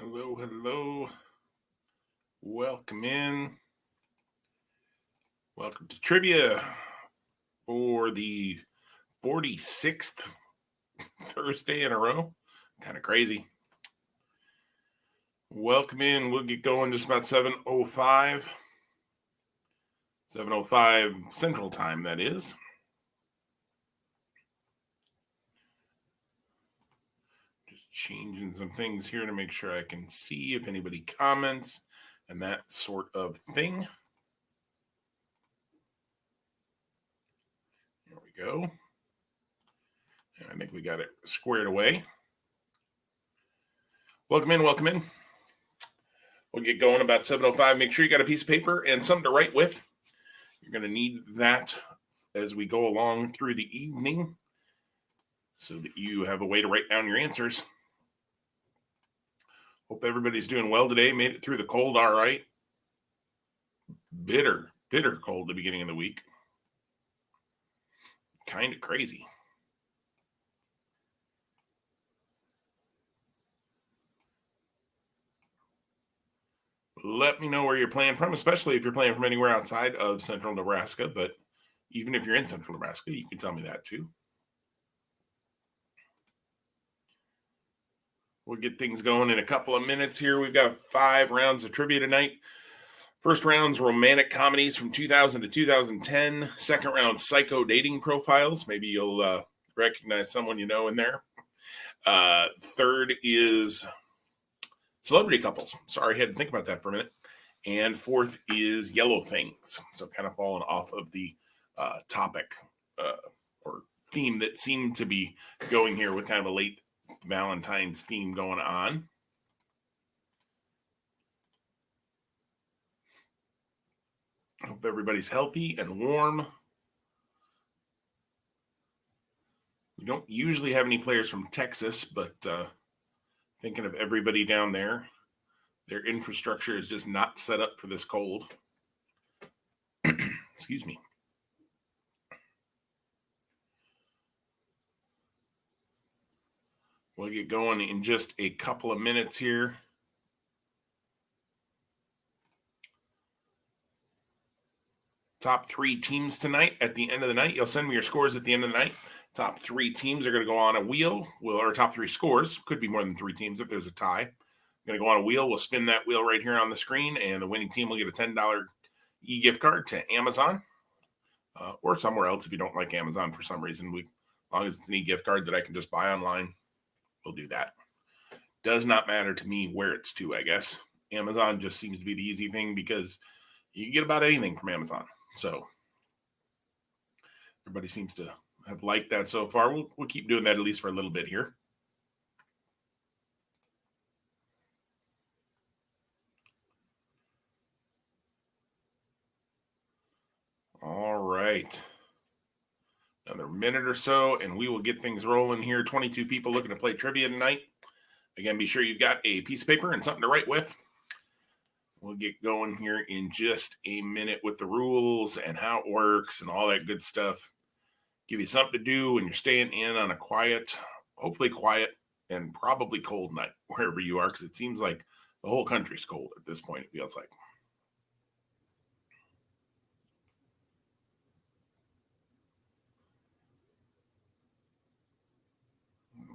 Hello, hello. Welcome in. Welcome to trivia for the 46th Thursday in a row. Kind of crazy. Welcome in. We'll get going just about 7:05. 7:05 Central Time, that is. Just changing some things here to make sure I can see if anybody comments and that sort of thing. There we go. And I think we got it squared away. Welcome in, welcome in. We'll get going about 7:05. Make sure you got a piece of paper and something to write with. You're going to need that as we go along through the evening so that you have a way to write down your answers. Hope everybody's doing well today. Made it through the cold all right. Bitter cold the beginning of the week. Kind of crazy. Let me know where you're playing from, especially if you're playing from anywhere outside of central Nebraska. But even if you're in central Nebraska, you can tell me that too. We'll get things going in a couple of minutes here. We've got 5 rounds of trivia tonight. First round's romantic comedies from 2000 to 2010. Second round, psycho dating profiles. Maybe you'll recognize someone you know in there. Third is celebrity couples. Sorry, I had to think about that for a minute. And fourth is yellow things. So kind of falling off of the topic or theme that seemed to be going here with kind of a late Valentine's theme going on. Hope everybody's healthy and warm. We don't usually have any players from Texas, but thinking of everybody down there, their infrastructure is just not set up for this cold. Excuse me. We'll get going in just a couple of minutes here. Top 3 teams tonight at the end of the night. You'll send me your scores at the end of the night. Top 3 teams are going to go on a wheel. Or top 3 scores. Could be more than 3 teams if there's a tie. Going to go on a wheel. We'll spin that wheel right here on the screen, and the winning team will get a $10 e-gift card to Amazon or somewhere else if you don't like Amazon for some reason. As long as it's an e-gift card that I can just buy online, we'll do that. Does not matter to me where it's to, I guess. Amazon just seems to be the easy thing because you can get about anything from Amazon. So everybody seems to have liked that so far. We'll keep doing that at least for a little bit here. All right. Another minute or so, and we will get things rolling here. 22 people looking to play trivia tonight. Again, be sure you've got a piece of paper and something to write with. We'll get going here in just a minute with the rules and how it works and all that good stuff. Give you something to do when you're staying in on a quiet, hopefully quiet and probably cold night wherever you are, because it seems like the whole country's cold at this point, it feels like.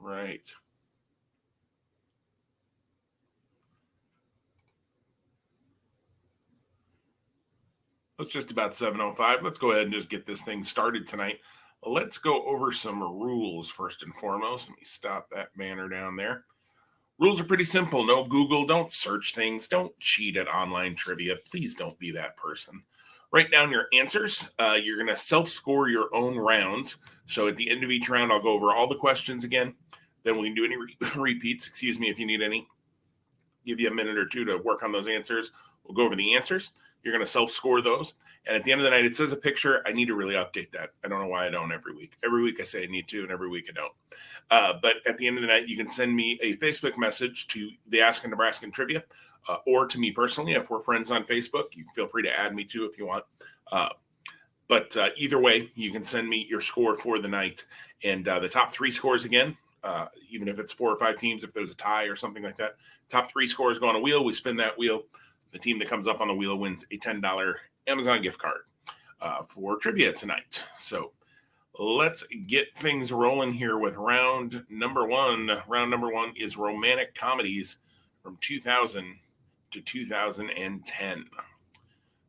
Right. It's just about 7:05. Let's go ahead and just get this thing started tonight. Let's go over some rules first and foremost. Let me stop that banner down there. Rules are pretty simple. No Google. Don't search things. Don't cheat at online trivia. Please don't be that person. Write down your answers. You're going to self-score your own rounds. So at the end of each round, I'll go over all the questions again. Then we can do any repeats, excuse me, if you need any. Give you a minute or two to work on those answers. We'll go over the answers. You're going to self-score those. And at the end of the night, it says a picture. I need to really update that. I don't know why I don't every week. Every week I say I need to, and every week I don't. But at the end of the night, you can send me a Facebook message to the Asking Nebraskan Trivia or to me personally. If we're friends on Facebook, you can feel free to add me too if you want. But either way, you can send me your score for the night. And the top 3 scores again even if it's 4 or 5 teams, if there's a tie or something like that. Top 3 scores go on a wheel. We spin that wheel. The team that comes up on the wheel wins a $10 Amazon gift card for trivia tonight. So let's get things rolling here with round number 1. Round number 1 is romantic comedies from 2000 to 2010. It's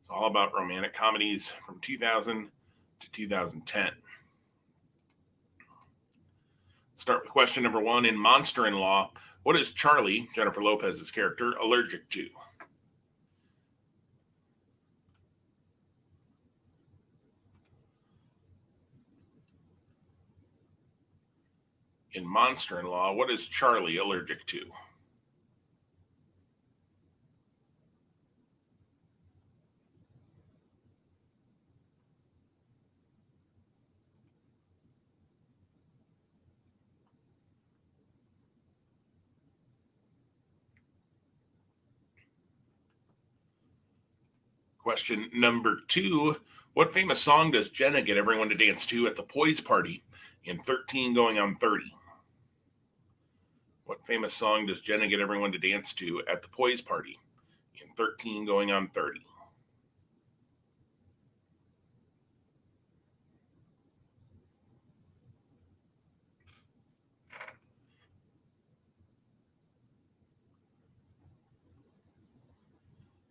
all about romantic comedies from 2000 to 2010. Start with question number 1. In Monster-in-Law, what is Charlie, Jennifer Lopez's character, allergic to? In Monster-in-Law, what is Charlie allergic to? Question number 2. What famous song does Jenna get everyone to dance to at the Poise Party in 13 Going on 30? What famous song does Jenna get everyone to dance to at the Poise Party in 13 Going on 30?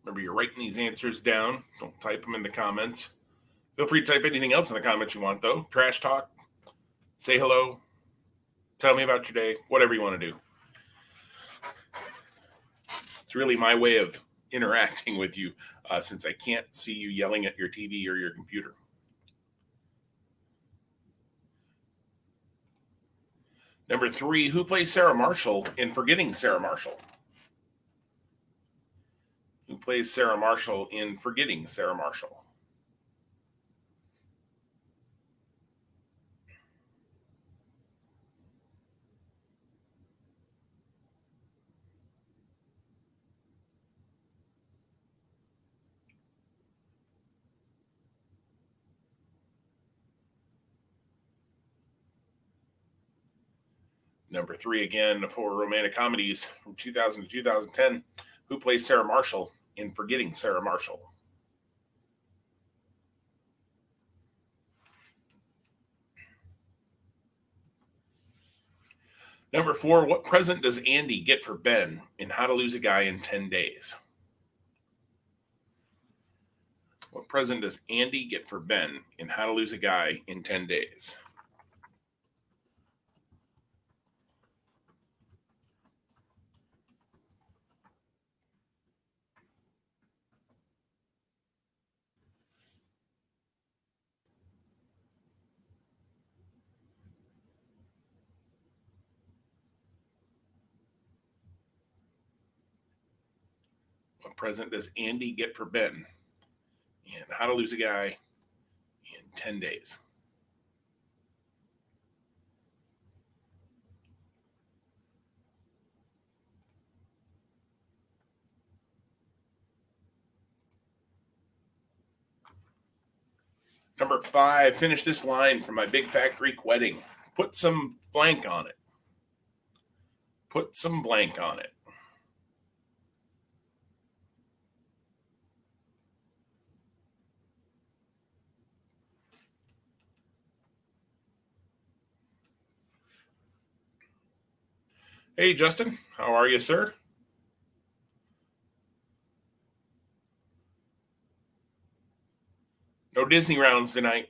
Remember, you're writing these answers down. Don't type them in the comments. Feel free to type anything else in the comments you want, though. Trash talk, say hello, tell me about your day, whatever you want to do. It's really my way of interacting with you since I can't see you yelling at your TV or your computer. Number 3, who plays Sarah Marshall in Forgetting Sarah Marshall? Who plays Sarah Marshall in Forgetting Sarah Marshall? Number 3 again for romantic comedies from 2000 to 2010. Who plays Sarah Marshall in Forgetting Sarah Marshall? Number 4, what present does Andy get for Ben in How to Lose a Guy in 10 Days? What present does Andy get for Ben in How to Lose a Guy in 10 Days? What present does Andy get for Ben in How to Lose a Guy in 10 Days? Number 5, finish this line from My Big Fat Greek Wedding. Put some blank on it. Put some blank on it. Hey, Justin, how are you, sir? No Disney rounds tonight.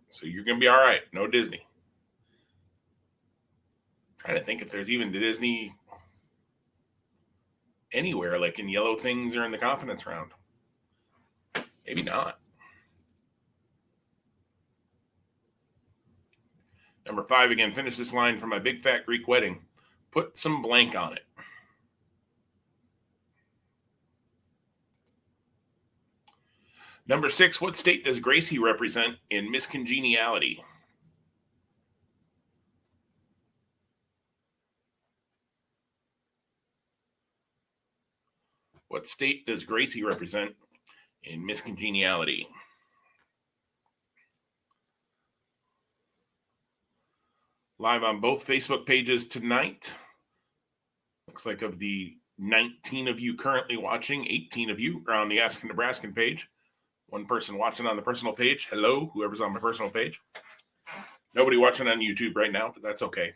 So you're going to be all right. No Disney. Trying to think if there's even Disney anywhere, like in Yellow Things or in the confidence round. Maybe not. Number 5 again, finish this line from My Big Fat Greek Wedding. Put some blank on it. Number 6, what state does Gracie represent in Miss Congeniality? What state does Gracie represent in Miss Live on both Facebook pages tonight. Looks like of the 19 of you currently watching, 18 of you are on the Ask a Nebraskan page. One person watching on the personal page. Hello, whoever's on my personal page. Nobody watching on YouTube right now, but that's okay.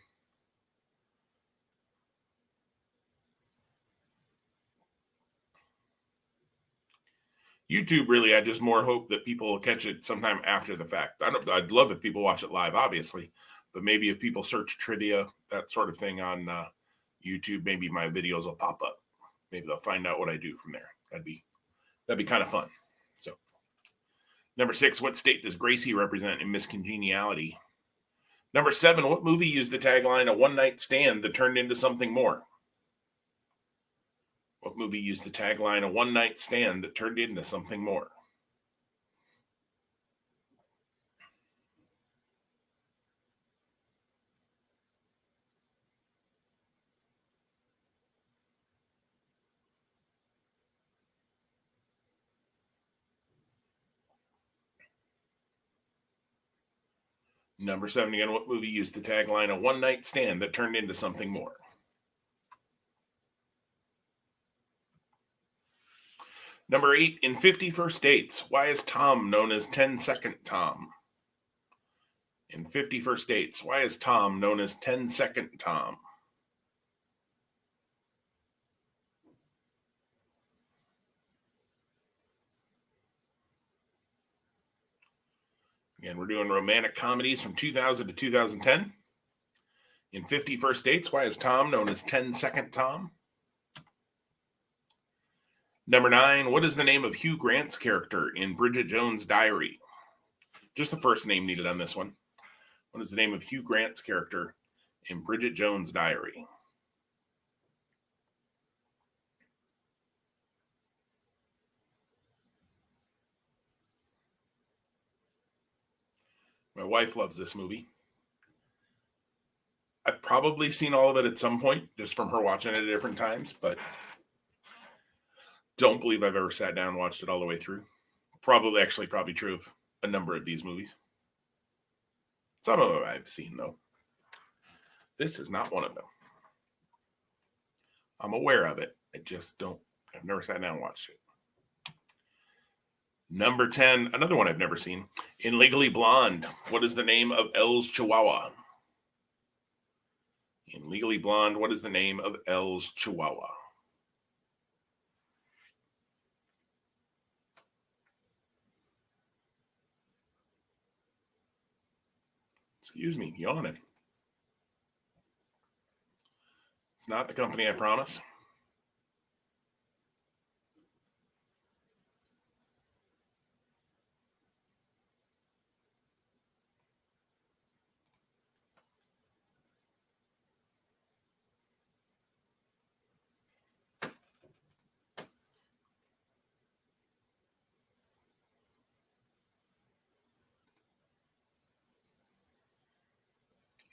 YouTube, really, I just more hope that people will catch it sometime after the fact. I'd love if people watch it live, obviously, but maybe if people search trivia, that sort of thing on YouTube, maybe my videos will pop up. Maybe they'll find out what I do from there. That'd be kind of fun. So, number 6, what state does Gracie represent in Miss Congeniality? Number 7, what movie used the tagline "A one-night stand that turned into something more"? What movie used the tagline "A one-night stand that turned into something more"? Number 7 again, what movie used the tagline "A one-night stand that turned into something more"? Number 8, in 50 First Dates, why is Tom known as 10-Second Tom? In 50 First Dates, why is Tom known as 10-Second Tom? Again, we're doing romantic comedies from 2000 to 2010. In 50 First Dates, why is Tom known as 10-Second Tom? Number 9, what is the name of Hugh Grant's character in Bridget Jones' Diary? Just the first name needed on this one. What is the name of Hugh Grant's character in Bridget Jones' Diary? My wife loves this movie. I've probably seen all of it at some point, just from her watching it at different times, but don't believe I've ever sat down and watched it all the way through. Probably true of a number of these movies. Some of them I've seen, though. This is not one of them. I'm aware of it. I've never sat down and watched it. Number 10, another one I've never seen. In Legally Blonde, what is the name of Elle's Chihuahua? In Legally Blonde, what is the name of Elle's Chihuahua? Excuse me, yawning. It's not The Company, I promise.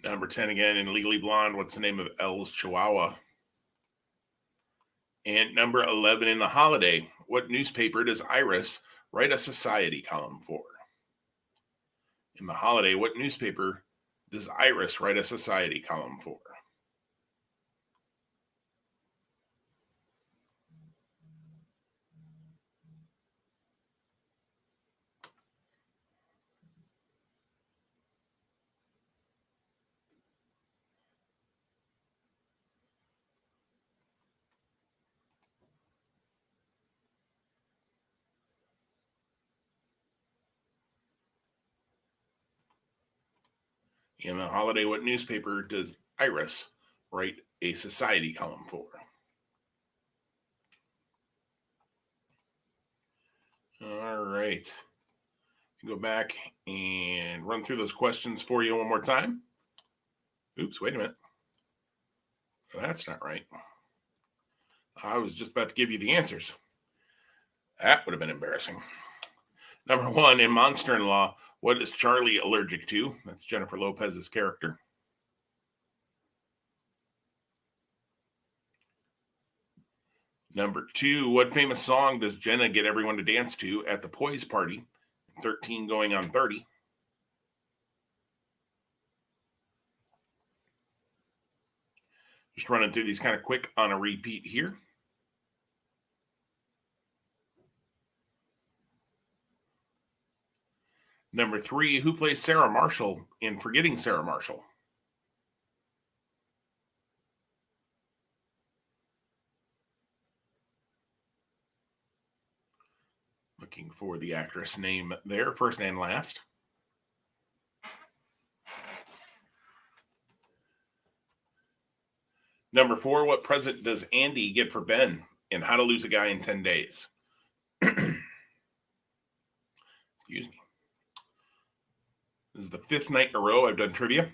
Number 10 again, in Legally Blonde, what's the name of Elle's Chihuahua? And number 11, in The Holiday, what newspaper does Iris write a society column for? In The Holiday, what newspaper does Iris write a society column for? In The Holiday, what newspaper does Iris write a society column for? All right. Go back and run through those questions for you one more time. Oops, wait a minute. That's not right. I was just about to give you the answers. That would have been embarrassing. Number 1, in Monster in Law, what is Charlie allergic to? That's Jennifer Lopez's character. Number 2, what famous song does Jenna get everyone to dance to at the Poise party? 13 going on 30. Just running through these kind of quick on a repeat here. Number 3, who plays Sarah Marshall in Forgetting Sarah Marshall? Looking for the actress name there, first and last. Number 4, what present does Andy get for Ben in How to Lose a Guy in 10 Days? Excuse me. This is the 5th night in a row I've done trivia,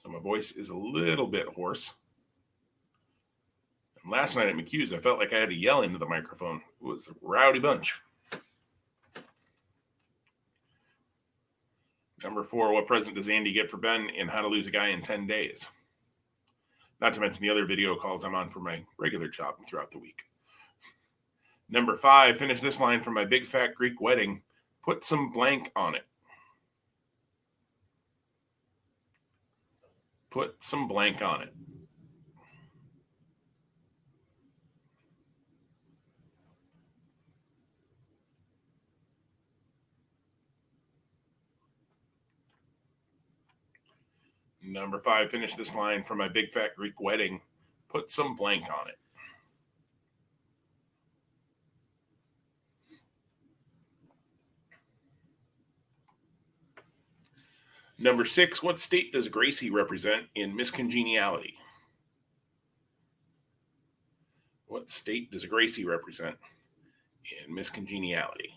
so my voice is a little bit hoarse. And last night at McHugh's, I felt like I had to yell into the microphone. It was a rowdy bunch. Number 4, what present does Andy get for Ben in How to Lose a Guy in 10 Days? Not to mention the other video calls I'm on for my regular job throughout the week. Number 5, finish this line from My Big Fat Greek Wedding. Put some blank on it. Put some blank on it. Number 5, finish this line from My Big Fat Greek Wedding. Put some blank on it. Number 6, what state does Gracie represent in Miss Congeniality? What state does Gracie represent in Miss Congeniality?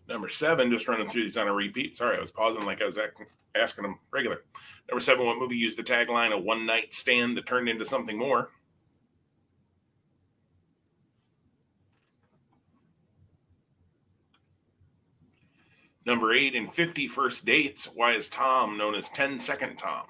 Number 7, just running through these on a repeat. Sorry, I was pausing like I was asking them regular. Number 7, what movie used the tagline, a one night stand that turned into something more? Number 8, in 50 First Dates, why is Tom known as 10-Second Tom?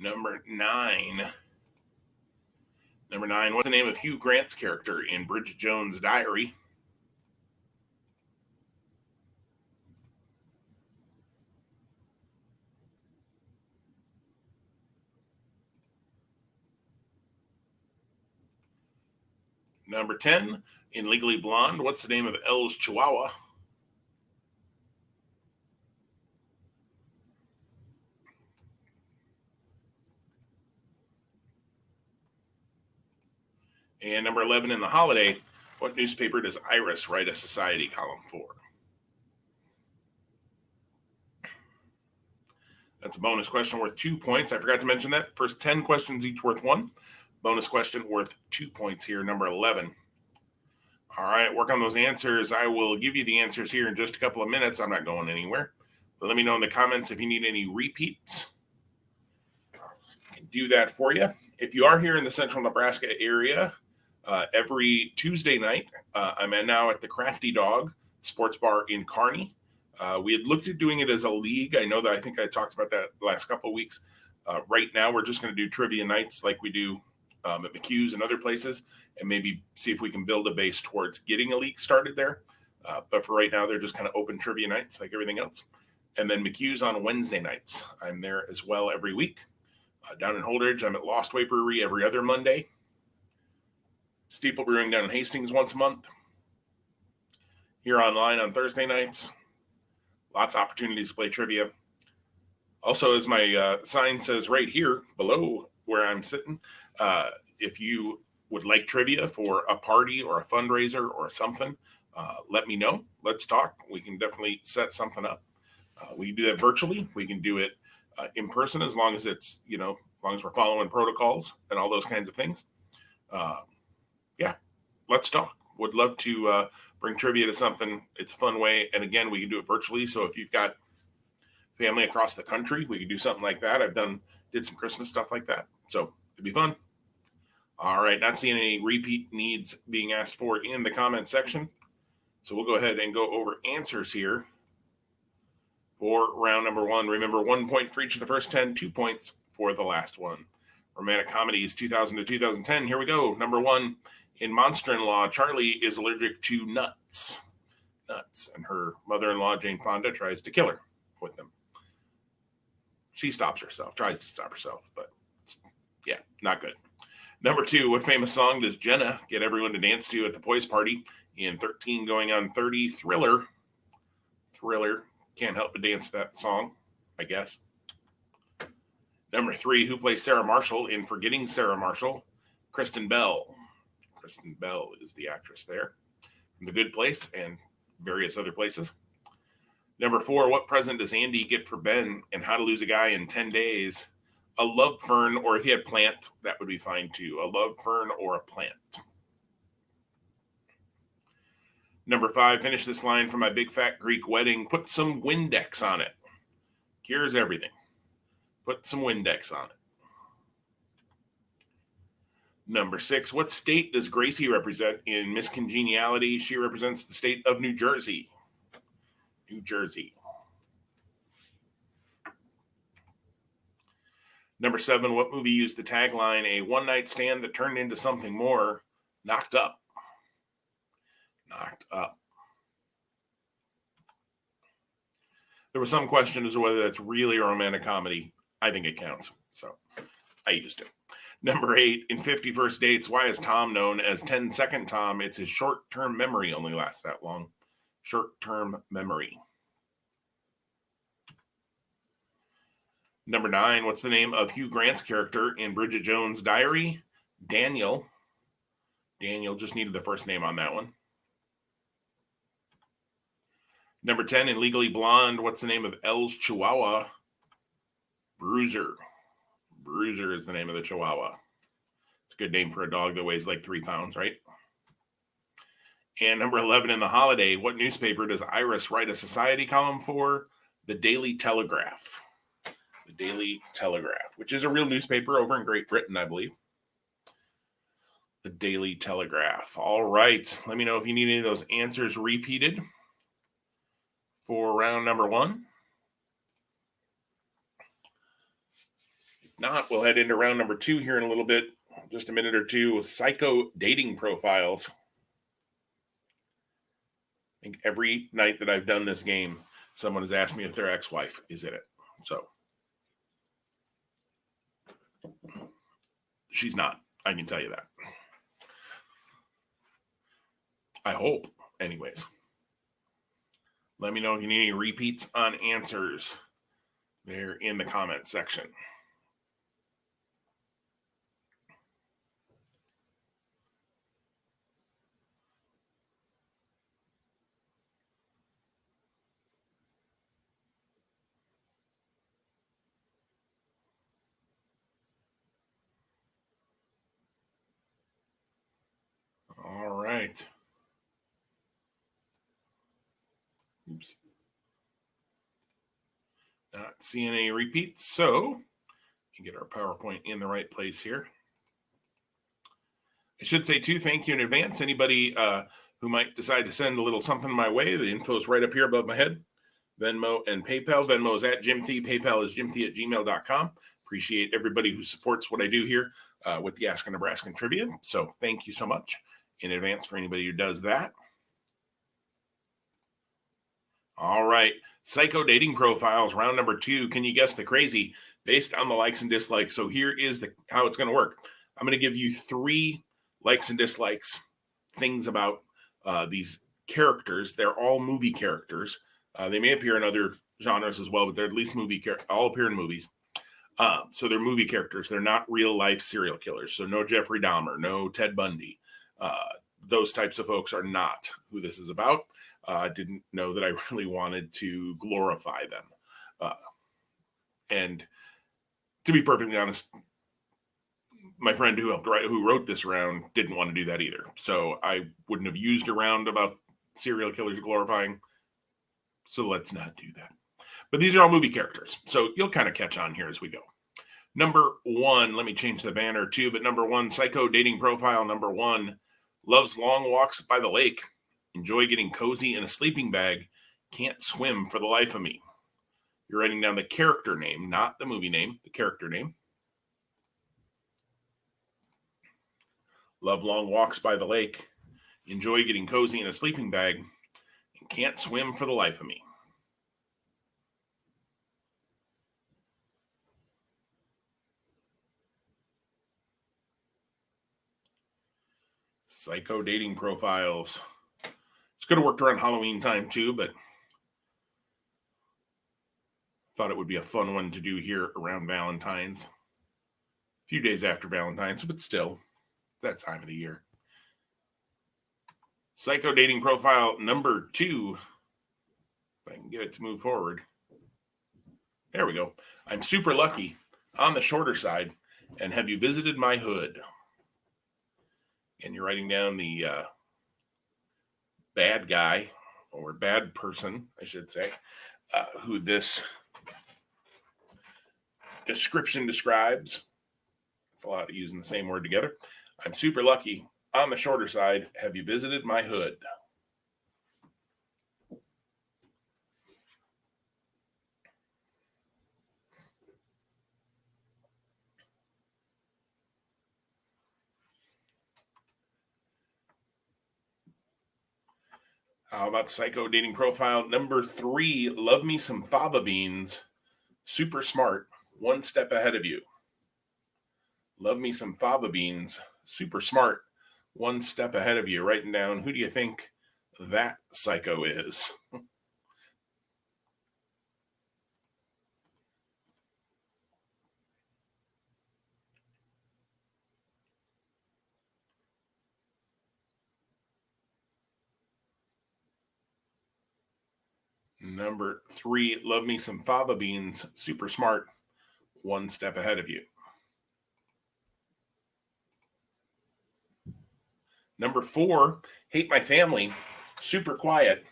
Number 9. Number 9, what's the name of Hugh Grant's character in Bridget Jones' Diary? Number 10, in Legally Blonde, what's the name of Elle's Chihuahua? And number 11, in The Holiday, what newspaper does Iris write a society column for? That's a bonus question worth 2 points. I forgot to mention that. First 10 questions, each worth 1. Bonus question worth 2 points here, number 11. All right, work on those answers. I will give you the answers here in just a couple of minutes. I'm not going anywhere. But let me know in the comments if you need any repeats. I can do that for you. If you are here in the central Nebraska area, every Tuesday night, I'm now at the Crafty Dog Sports Bar in Kearney. We had looked at doing it as a league. I think I talked about that the last couple of weeks. Right now, we're just going to do trivia nights like we do at McHugh's and other places, and maybe see if we can build a base towards getting a league started there. But for right now, they're just kind of open trivia nights like everything else. And then McHugh's on Wednesday nights. I'm there as well every week. Down in Holdridge, I'm at Lost Way Brewery every other Monday. Steeple Brewing down in Hastings once a month. Here online on Thursday nights. Lots of opportunities to play trivia. Also, as my sign says right here below where I'm sitting, if you would like trivia for a party or a fundraiser or something, let me know. Let's talk. We can definitely set something up. We can do that virtually. We can do it in person as long as it's, as long as we're following protocols and all those kinds of things. Yeah, let's talk. Would love to bring trivia to something. It's a fun way. And again, we can do it virtually. So if you've got family across the country, we can do something like that. Did some Christmas stuff like that. So it'd be fun. All right. Not seeing any repeat needs being asked for in the comment section. So we'll go ahead and go over answers here for round number 1. Remember, 1 point for each of the first 10, 2 points for the last one. Romantic comedies 2000 to 2010. Here we go. Number 1. In Monster-in-Law, Charlie is allergic to nuts. And her mother-in-law, Jane Fonda, tries to kill her with them. She tries to stop herself, but yeah, not good. Number 2, what famous song does Jenna get everyone to dance to at the Poise Party in 13 going on 30? Thriller. Can't help but dance to that song, I guess. Number 3, who plays Sarah Marshall in Forgetting Sarah Marshall? Kristen Bell. Kristen Bell is the actress there. From The Good Place and various other places. Number 4, what present does Andy get for Ben and How to Lose a Guy in 10 Days? A love fern, or if he had plant, that would be fine too. A love fern or a plant. Number 5, finish this line from My Big Fat Greek Wedding. Put some Windex on it. Cures everything. Put some Windex on it. Number 6, what state does Gracie represent in Miss Congeniality? She represents the state of New Jersey. New Jersey. Number 7, what movie used the tagline, a one-night stand that turned into something more? Knocked Up. Knocked Up. There was some question as to whether that's really a romantic comedy. I think it counts, so I used it. Number 8, in 50 First Dates, why is Tom known as 10-second Tom? It's his short-term memory only lasts that long. Short-term memory. Number 9, what's the name of Hugh Grant's character in Bridget Jones' Diary? Daniel. Daniel, just needed the first name on that one. Number 10, in Legally Blonde, what's the name of Elle's Chihuahua? Bruiser. Bruiser is the name of the Chihuahua. It's a good name for a dog that weighs like 3 pounds, right? And number 11, in The Holiday, what newspaper does Iris write a society column for? The Daily Telegraph. The Daily Telegraph, which is a real newspaper over in Great Britain, I believe. The Daily Telegraph. All right. Let me know if you need any of those answers repeated for round number 1. If not, we'll head into round number 2 here in a little bit, just a minute or two, with psycho dating profiles. I think every night that I've done this game, someone has asked me if their ex-wife is in it. So she's not. I can tell you that. I hope, anyways. Let me know if you need any repeats on answers there in the comment section. All right. Oops. Not seeing any repeats, so we can get our PowerPoint in the right place here. I should say, too, thank you in advance. Anybody who might decide to send a little something my way, the info is right up here above my head. Venmo and PayPal. Venmo is at Jimthy. PayPal is jimthy@gmail.com. Appreciate everybody who supports what I do here with the Ask a Nebraskan Trivia. So thank you so much in advance for anybody who does that. All right. Psycho dating profiles, round number 2. Can you guess the crazy based on the likes and dislikes? So here is how it's going to work. I'm going to give you 3 likes and dislikes, things about these characters. They're all movie characters. They may appear in other genres as well, but they're at least all appear in movies. So they're movie characters. They're not real life serial killers. So no Jeffrey Dahmer, no Ted Bundy. Those types of folks are not who this is about. I didn't know that I really wanted to glorify them. And to be perfectly honest, my friend who wrote this round didn't want to do that either. So I wouldn't have used a round about serial killers glorifying. So let's not do that. But these are all movie characters. So you'll kind of catch on here as we go. Number one, let me change the banner too, but number one, psycho dating profile. Number one, loves long walks by the lake. Enjoy getting cozy in a sleeping bag. Can't swim for the life of me. You're writing down the character name, not the movie name, the character name. Love long walks by the lake. Enjoy getting cozy in a sleeping bag. And can't swim for the life of me. Psycho dating profiles. It's going to work around Halloween time too, but thought it would be a fun one to do here around Valentine's. A few days after Valentine's, but still, that time of the year. Psycho dating profile number two. If I can get it to move forward. There we go. I'm super lucky, on the shorter side, and have you visited my hood? And you're writing down the bad guy, or bad person, I should say, who this description describes. It's a lot of using the same word together. I'm super lucky, on the shorter side, have you visited my hood? How about psycho dating profile number three? Love me some fava beans. Super smart. One step ahead of you. Love me some fava beans. Super smart. One step ahead of you. Writing down, who do you think that psycho is? Number three, love me some fava beans. Super smart. One step ahead of you. Number four, hate my family. Super quiet.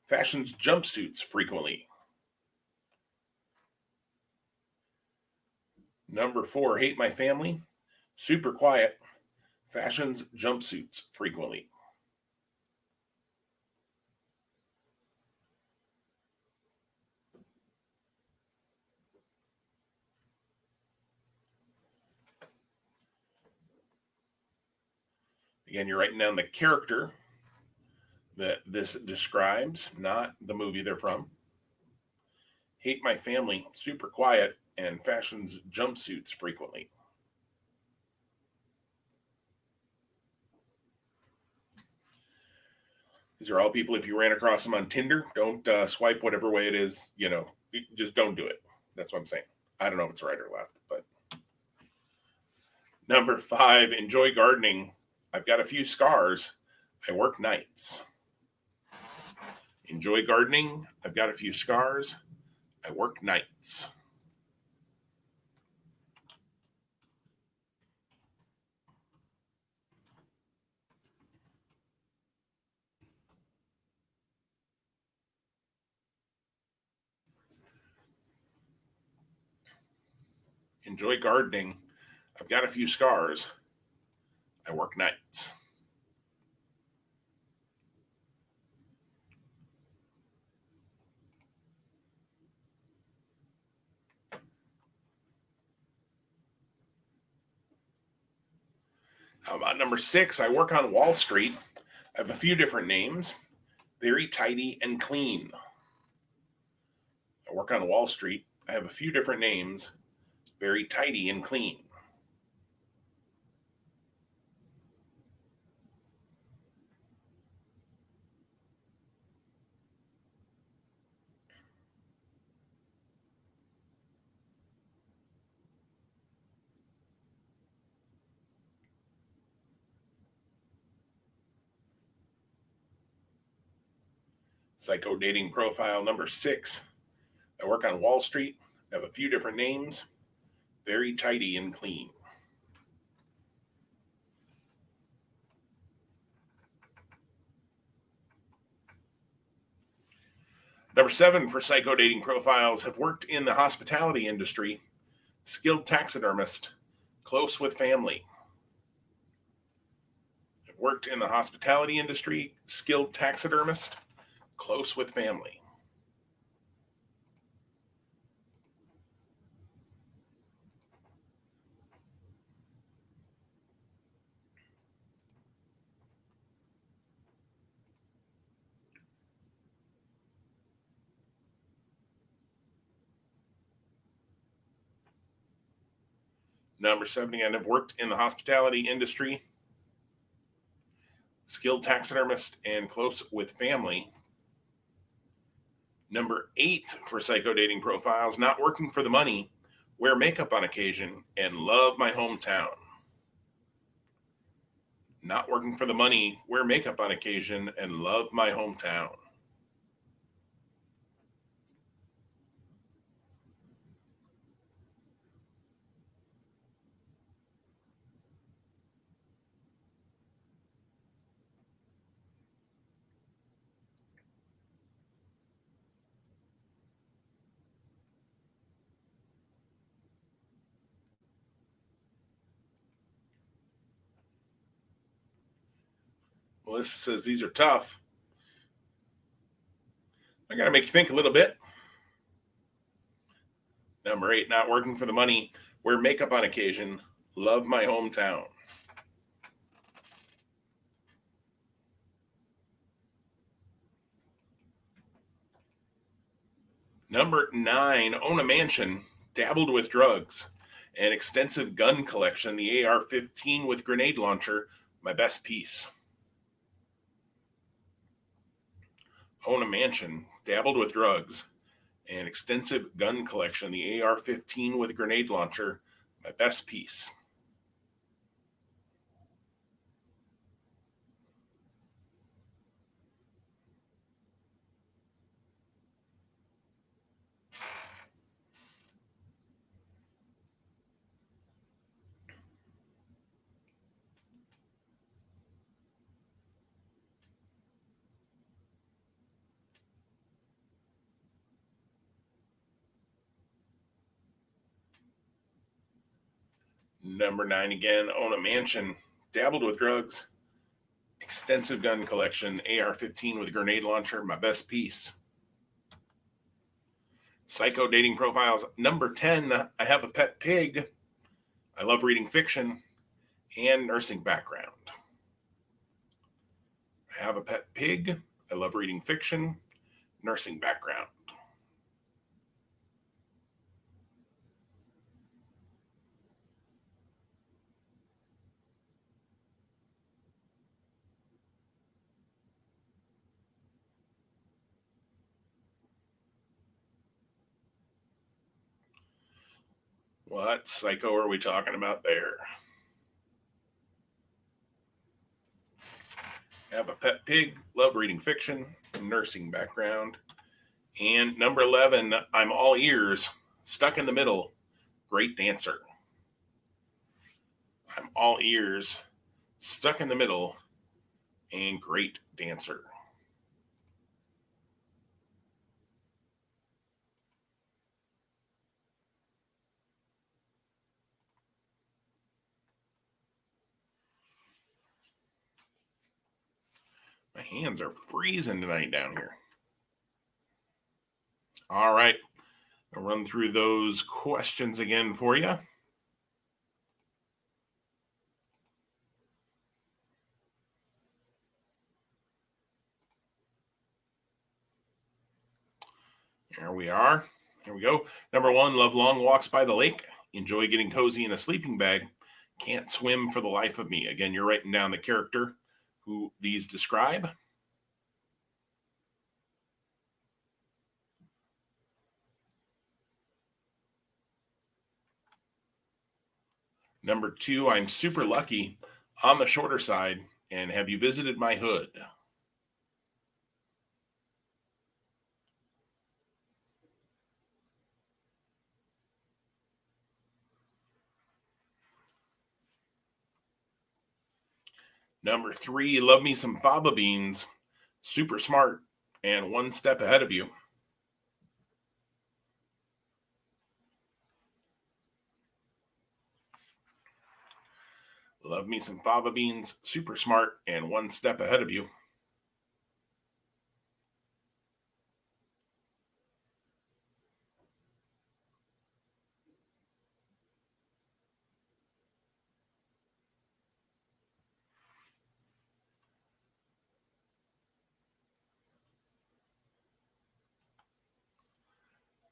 Fashions jumpsuits frequently. Number four, hate my family. Super quiet. Fashions jumpsuits frequently. Again, you're writing down the character that this describes, not the movie they're from. Hate my family, super quiet, and fashions jumpsuits frequently. These are all people, if you ran across them on Tinder, don't swipe whatever way it is, just don't do it. That's what I'm saying. I don't know if it's right or left, but. Number five, enjoy gardening. I've got a few scars. I work nights. Enjoy gardening. I've got a few scars. I work nights. Enjoy gardening. I've got a few scars. I work nights. How about number six? I work on Wall Street. I have a few different names. Very tidy and clean. I work on Wall Street. I have a few different names. Very tidy and clean. Psycho dating profile number six. I work on Wall Street. I have a few different names. Very tidy and clean. Number 7 for psycho dating profiles have worked in the hospitality industry, skilled taxidermist, close with family. Have worked in the hospitality industry, skilled taxidermist, close with family. Number 7 again have worked in the hospitality industry, skilled taxidermist, and close with family. Number 8 for psycho dating profiles, not working for the money, wear makeup on occasion, and love my hometown. Not working for the money, wear makeup on occasion, and love my hometown. Melissa says these are tough. I got to make you think a little bit. Number 8, not working for the money, wear makeup on occasion, love my hometown. Number 9, own a mansion, dabbled with drugs, an extensive gun collection, the AR-15 with grenade launcher, my best piece. Own a mansion, dabbled with drugs, an extensive gun collection, the AR-15 with grenade launcher, my best piece. Number 9 again, own a mansion, dabbled with drugs, extensive gun collection, AR-15 with grenade launcher, my best piece. Psycho dating profiles. Number 10, I have a pet pig. I love reading fiction and nursing background. I have a pet pig. I love reading fiction, nursing background. What psycho are we talking about there? Have a pet pig, love reading fiction, nursing background. And number 11, I'm all ears, stuck in the middle, great dancer. I'm all ears, stuck in the middle, and great dancer. My hands are freezing tonight down here. All right. I'll run through those questions again for you. Here we are. Here we go. Number 1, love long walks by the lake. Enjoy getting cozy in a sleeping bag. Can't swim for the life of me. Again, you're writing down the character who these describe. Number 2, I'm super lucky, on the shorter side. And have you visited my hood? Number 3, love me some fava beans. Super smart and one step ahead of you. Love me some fava beans, super smart, and one step ahead of you.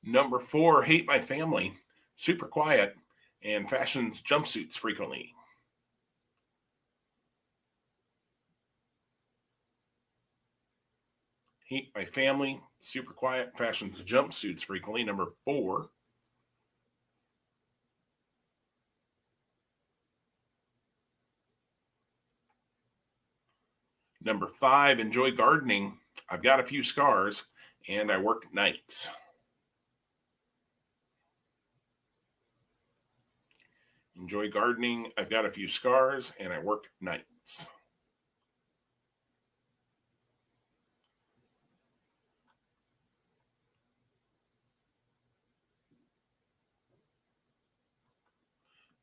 Number 4, hate my family, super quiet, and fashions jumpsuits frequently. Hate my family, super quiet, fashions jumpsuits frequently. Number 4. Number 5, enjoy gardening. I've got a few scars and I work nights. Enjoy gardening. I've got a few scars and I work nights.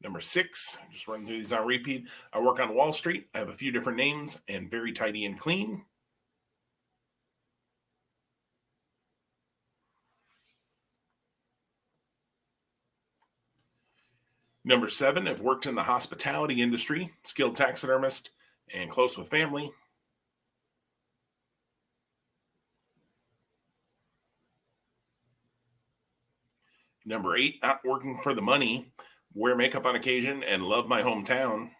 Number 6, just run through these on repeat. I work on Wall Street. I have a few different names and very tidy and clean. Number 7, I've worked in the hospitality industry, skilled taxidermist, and close with family. Number 8, not working for the money, wear makeup on occasion, and love my hometown.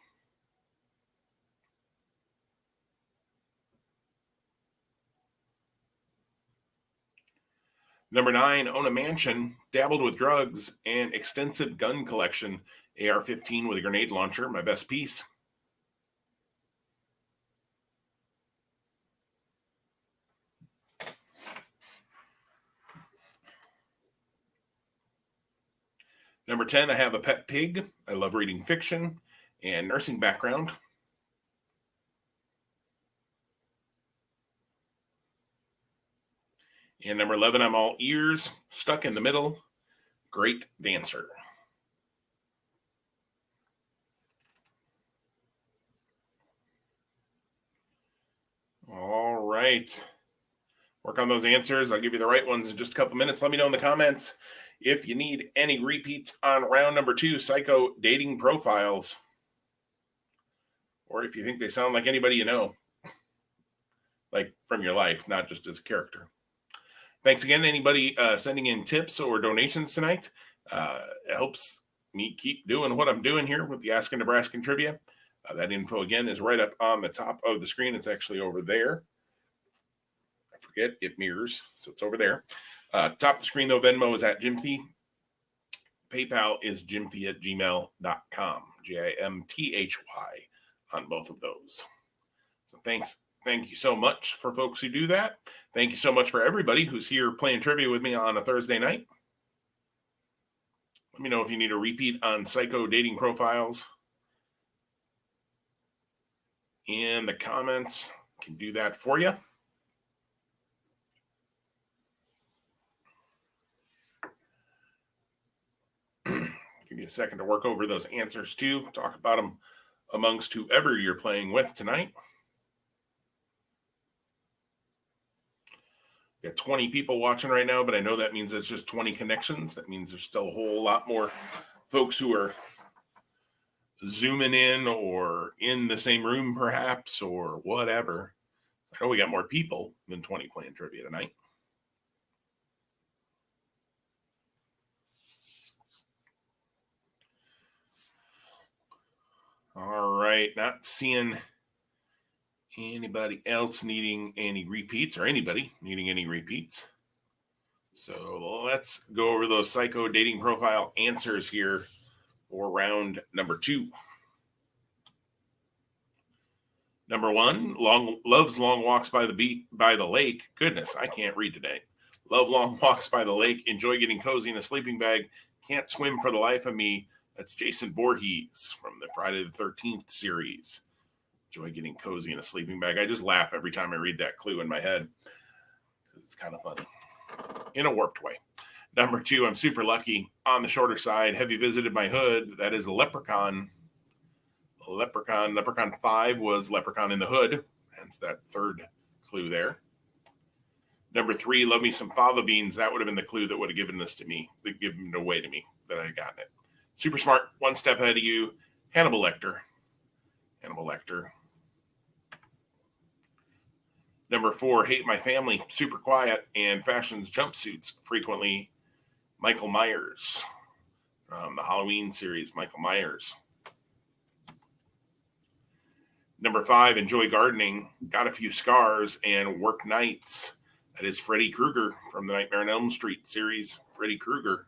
Number 9, own a mansion, dabbled with drugs, and extensive gun collection. AR-15 with a grenade launcher, my best piece. Number 10, I have a pet pig. I love reading fiction and nursing background. And number 11, I'm all ears, stuck in the middle, great dancer. All right. Work on those answers. I'll give you the right ones in just a couple minutes. Let me know in the comments if you need any repeats on round number 2, psycho dating profiles, or if you think they sound like anybody you know, like from your life, not just as a character. Thanks again to anybody sending in tips or donations tonight. It helps me keep doing what I'm doing here with the Asking Nebraskan Trivia. That info again is right up on the top of the screen. It's actually over there. I forget, it mirrors, so it's over there. Top of the screen, though, Venmo is at Jimthy. PayPal is jimthy@gmail.com. Jimthy on both of those. So thank you so much for folks who do that. Thank you so much for everybody who's here playing trivia with me on a Thursday night. Let me know if you need a repeat on psycho dating profiles in the comments. I can do that for you. Give you a second to work over those answers too. Talk about them amongst whoever you're playing with tonight. We got 20 people watching right now, but I know that means it's just 20 connections. That means there's still a whole lot more folks who are zooming in or in the same room perhaps or whatever. I know we got more people than 20 playing trivia tonight. All right, not seeing anybody else needing any repeats or anybody needing any repeats. So let's go over those psycho dating profile answers here for round number 2. Number 1, loves long walks by the lake. Goodness, I can't read today. Love long walks by the lake. Enjoy getting cozy in a sleeping bag. Can't swim for the life of me. That's Jason Voorhees from the Friday the 13th series. Enjoy getting cozy in a sleeping bag. I just laugh every time I read that clue in my head. It's kind of funny in a warped way. Number 2, I'm super lucky. On the shorter side, have you visited my hood? That is a leprechaun. Leprechaun. Leprechaun 5 was Leprechaun in the Hood, hence that third clue there. Number 3, Love Me Some Fava Beans. That would have been the clue that would have given this to me, given it away to me, that I had gotten it. Super Smart, One Step Ahead of You, Hannibal Lecter. Hannibal Lecter. Number 4, Hate My Family, Super Quiet, and Fashions Jumpsuits, frequently Michael Myers. From the Halloween series, Michael Myers. Number 5, Enjoy Gardening, Got a Few Scars, and Work Nights. That is Freddy Krueger from the Nightmare on Elm Street series, Freddy Krueger.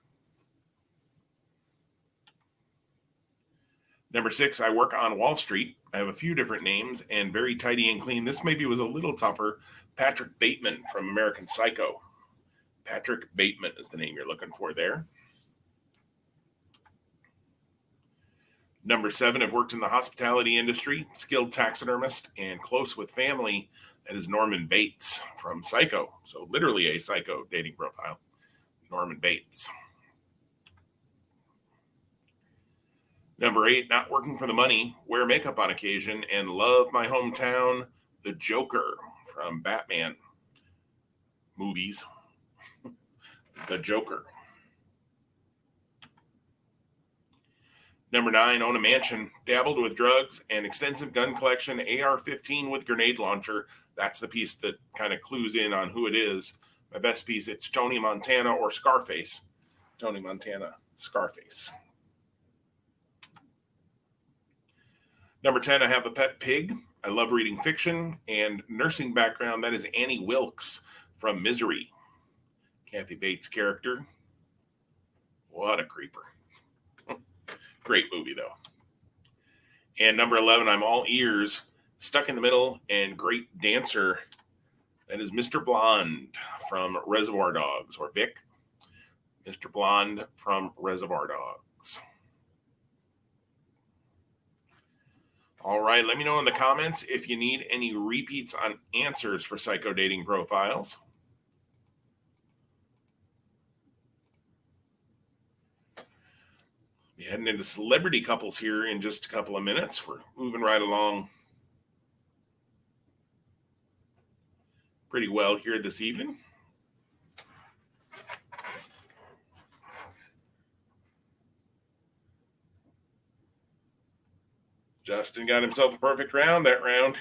Number 6, I Work on Wall Street. I have a few different names and Very Tidy and Clean. This maybe was a little tougher. Patrick Bateman from American Psycho. Patrick Bateman is the name you're looking for there. Number 7, I've worked in the hospitality industry, skilled taxidermist, and close with family. That is Norman Bates from Psycho. So literally a Psycho dating profile. Norman Bates. Number 8, Not Working for the Money, Wear Makeup on Occasion, and Love My Hometown, The Joker from Batman movies. The Joker. Number 9, Own a Mansion, Dabbled with Drugs, and Extensive Gun Collection, AR-15 with Grenade Launcher. That's the piece that kind of clues in on who it is. My best piece, it's Tony Montana or Scarface. Tony Montana, Scarface. Number 10, I have a pet pig. I love reading fiction and nursing background. That is Annie Wilkes from Misery. Kathy Bates' character. What a creeper. Great movie, though. And number 11, I'm all ears, Stuck in the Middle, and Great Dancer. That is Mr. Blonde from Reservoir Dogs, or Vic. Mr. Blonde from Reservoir Dogs. All right, let me know in the comments if you need any repeats on answers for Psycho Dating Profiles. Be heading into celebrity couples here in just a couple of minutes. We're moving right along pretty well here this evening. Justin got himself a perfect round that round.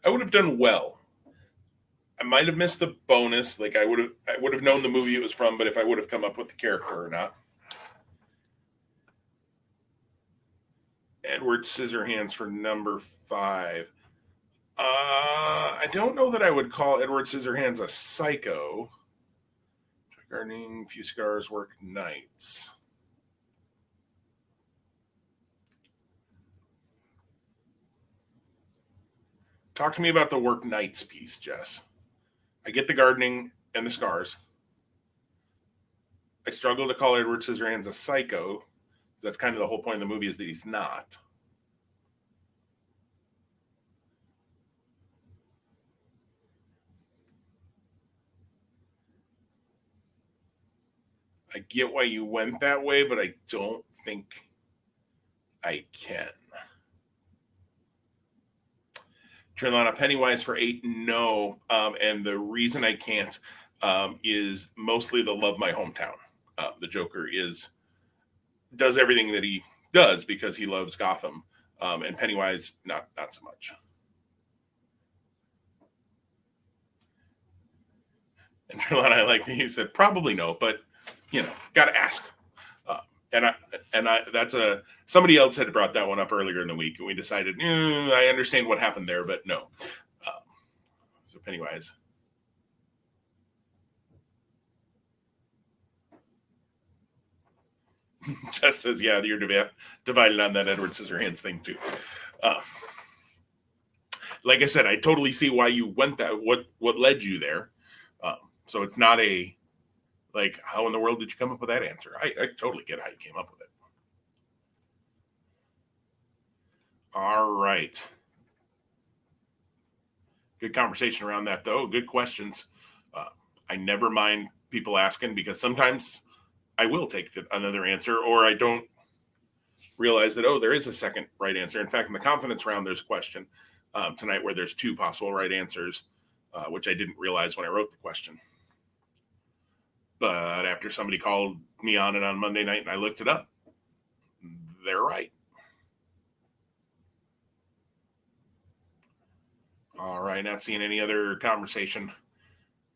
I would have done well. I might have missed the bonus. Like I would have known the movie it was from, but if I would have come up with the character or not. Edward Scissorhands for number 5. I don't know that I would call Edward Scissorhands a psycho. Gardening, few scars, work nights. Talk to me about the work nights piece, Jess. I get the gardening and the scars. I struggle to call Edward Scissorhands a psycho. That's kind of the whole point of the movie, is that he's not. I get why you went that way, but I don't think I can. Trilana, Pennywise for 8, no. And the reason I can't is mostly the Love My Hometown. The Joker does everything that he does because he loves Gotham. And Pennywise, not so much. And Trilana, I like that he said probably no, but got to ask. That's somebody else had brought that one up earlier in the week, and we decided, I understand what happened there, but no. So Pennywise. Jess says, yeah, you're divided on that Edward Scissorhands thing too. Like I said, I totally see why you went that. What led you there? So it's not a like, how in the world did you come up with that answer? I totally get how you came up with it. All right. Good conversation around that, though. Good questions. I never mind people asking, because sometimes I will take another answer, or I don't. realize that, oh, there is a second right answer. In fact, in the confidence round, there's a question tonight where there's 2 possible right answers, which I didn't realize when I wrote the question. But after somebody called me on it on Monday night and I looked it up, they're right. All right, not seeing any other conversation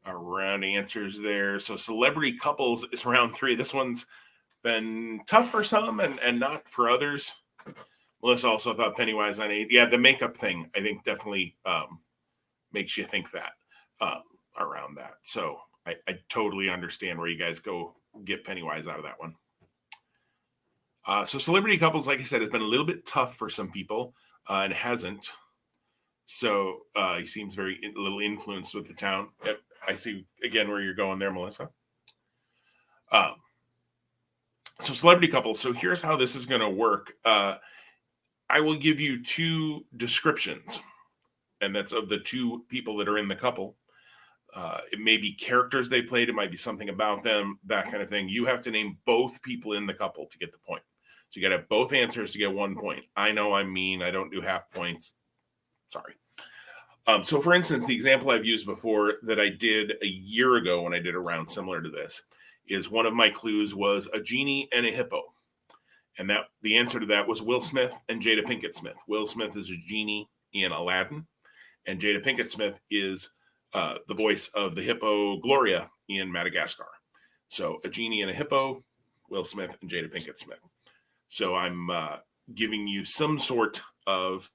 around answers there. So celebrity couples is round 3. This one's been tough for some and not for others. Melissa also thought Pennywise on 8. Yeah, the makeup thing, I think, definitely makes you think that around that. So I totally understand where you guys go get Pennywise out of that one. So celebrity couples, like I said, has been a little bit tough for some people and hasn't. So he seems a little influenced with the town. Yep, I see again where you're going there, Melissa. So celebrity couples. So here's how this is going to work. I will give you 2 descriptions, and that's of the 2 people that are in the couple. It may be characters they played. It might be something about them, that kind of thing. You have to name both people in the couple to get the point. So you got to have both answers to get 1 point. I know I'm mean. I don't do half points. Sorry. So for instance, the example I've used before that I did a year ago when I did a round similar to this is one of my clues was a genie and a hippo. And that the answer to that was Will Smith and Jada Pinkett Smith. Will Smith is a genie in Aladdin, and Jada Pinkett Smith is the voice of the hippo Gloria in Madagascar. So a genie and a hippo, Will Smith and Jada Pinkett Smith. So I'm giving you some sort of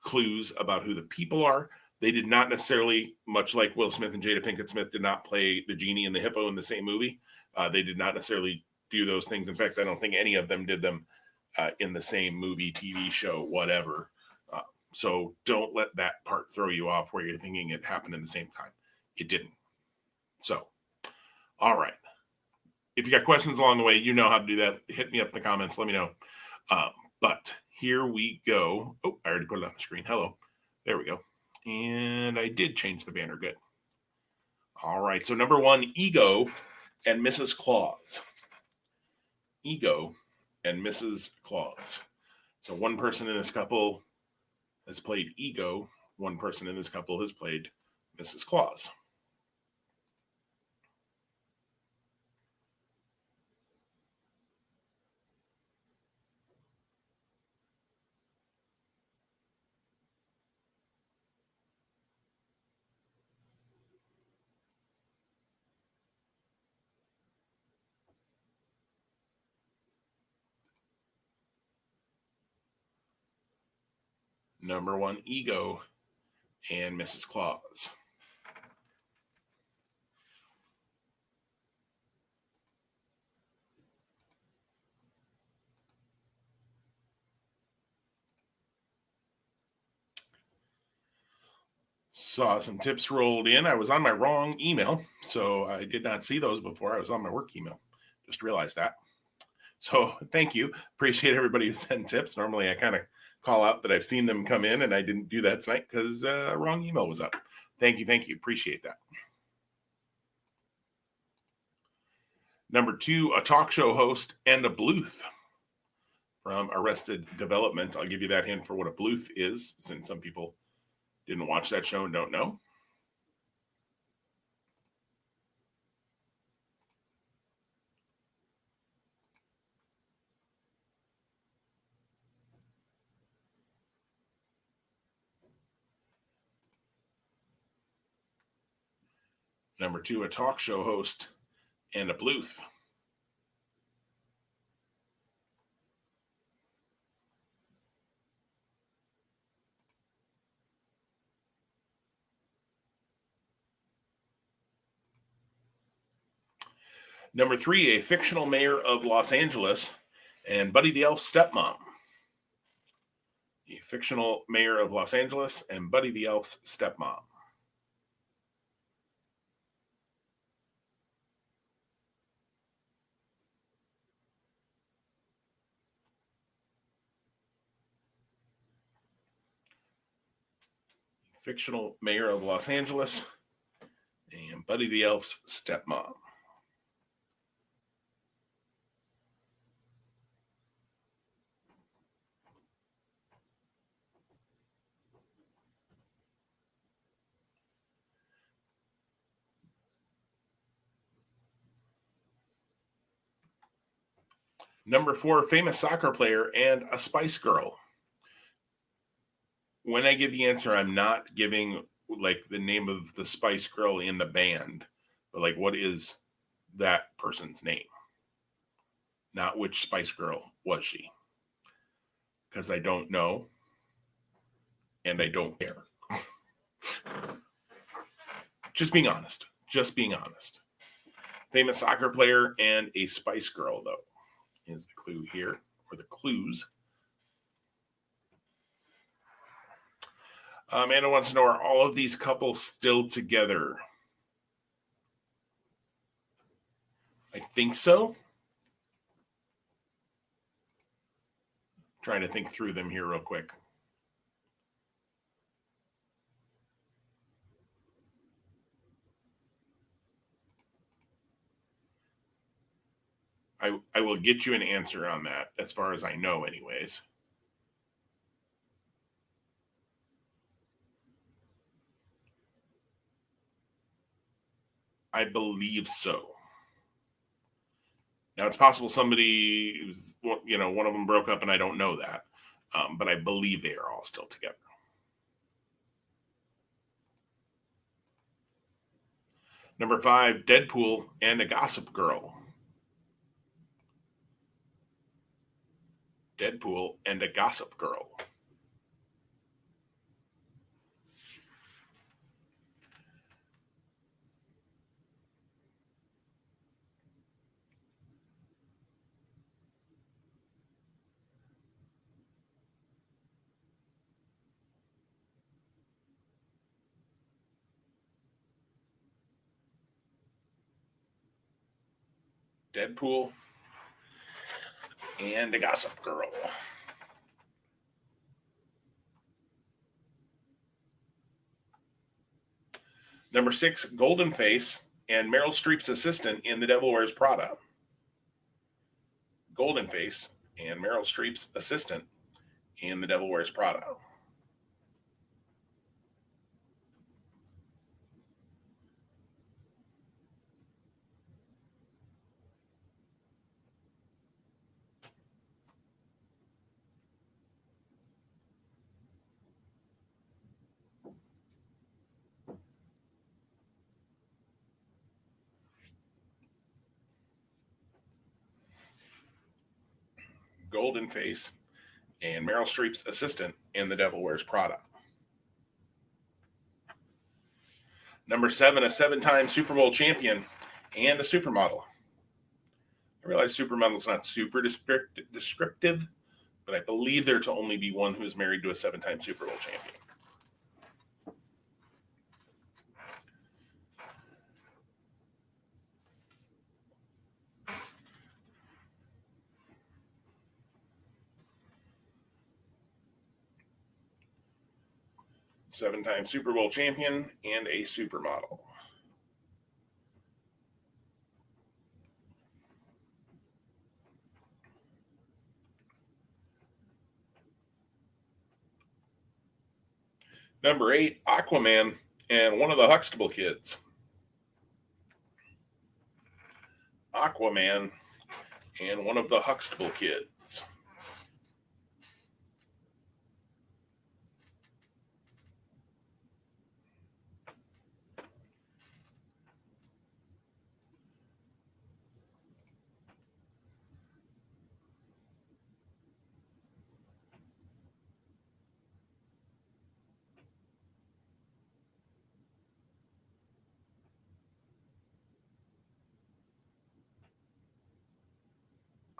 clues about who the people are. They did not necessarily, much like Will Smith and Jada Pinkett Smith, did not play the genie and the hippo in the same movie. They did not necessarily do those things. In fact, I don't think any of them did them in the same movie, TV show, whatever. So don't let that part throw you off where you're thinking it happened in the same time. It didn't. So, all right. If you got questions along the way, you know how to do that. Hit me up in the comments. Let me know. But here we go. Oh, I already put it on the screen. Hello. There we go. And I did change the banner. Good. All right. So number 1, Ego and Mrs. Claus. Ego and Mrs. Claus. So one person in this couple has played Ego. One person in this couple has played Mrs. Claus. Number 1, Ego and Mrs. Claus. Saw some tips rolled in. I was on my wrong email, so I did not see those before. I was on my work email. Just realized that. So thank you. Appreciate everybody who sent tips. Normally I kind of call out that I've seen them come in, and I didn't do that tonight because wrong email was up. Thank you. Appreciate that. Number 2, a talk show host and a Bluth from Arrested Development. I'll give you that hint for what a Bluth is, since some people didn't watch that show and don't know. Number 2, a talk show host and a Bluth. Number 3, a fictional mayor of Los Angeles and Buddy the Elf's stepmom. A fictional mayor of Los Angeles and Buddy the Elf's stepmom. Fictional mayor of Los Angeles and Buddy the Elf's stepmom. Number 4, famous soccer player and a Spice Girl. When I give the answer, I'm not giving like the name of the Spice Girl in the band, but like what is that person's name? Not which Spice Girl was she? Because I don't know and I don't care. Just being honest. Just being honest. Famous soccer player and a Spice Girl, though, is the clue here, or the clues. Amanda wants to know, are all of these couples still together? I think so. Trying to think through them here real quick. I will get you an answer on that, as far as I know, anyways. I believe so. Now, it's possible somebody, one of them broke up and I don't know that. But I believe they are all still together. Number 5, Deadpool and a Gossip Girl. Deadpool and a Gossip Girl. Deadpool and a Gossip Girl. Number 6, Golden Face and Meryl Streep's assistant in The Devil Wears Prada. Golden Face and Meryl Streep's assistant in The Devil Wears Prada. Golden Face and Meryl Streep's assistant in The Devil Wears Prada. Number 7, a 7-time Super Bowl champion and a supermodel. I realize supermodel is not super descriptive, but I believe there to only be one who is married to a 7-time Super Bowl champion. Seven-time Super Bowl champion and a supermodel. Number 8, Aquaman and one of the Huxtable kids. Aquaman and one of the Huxtable kids.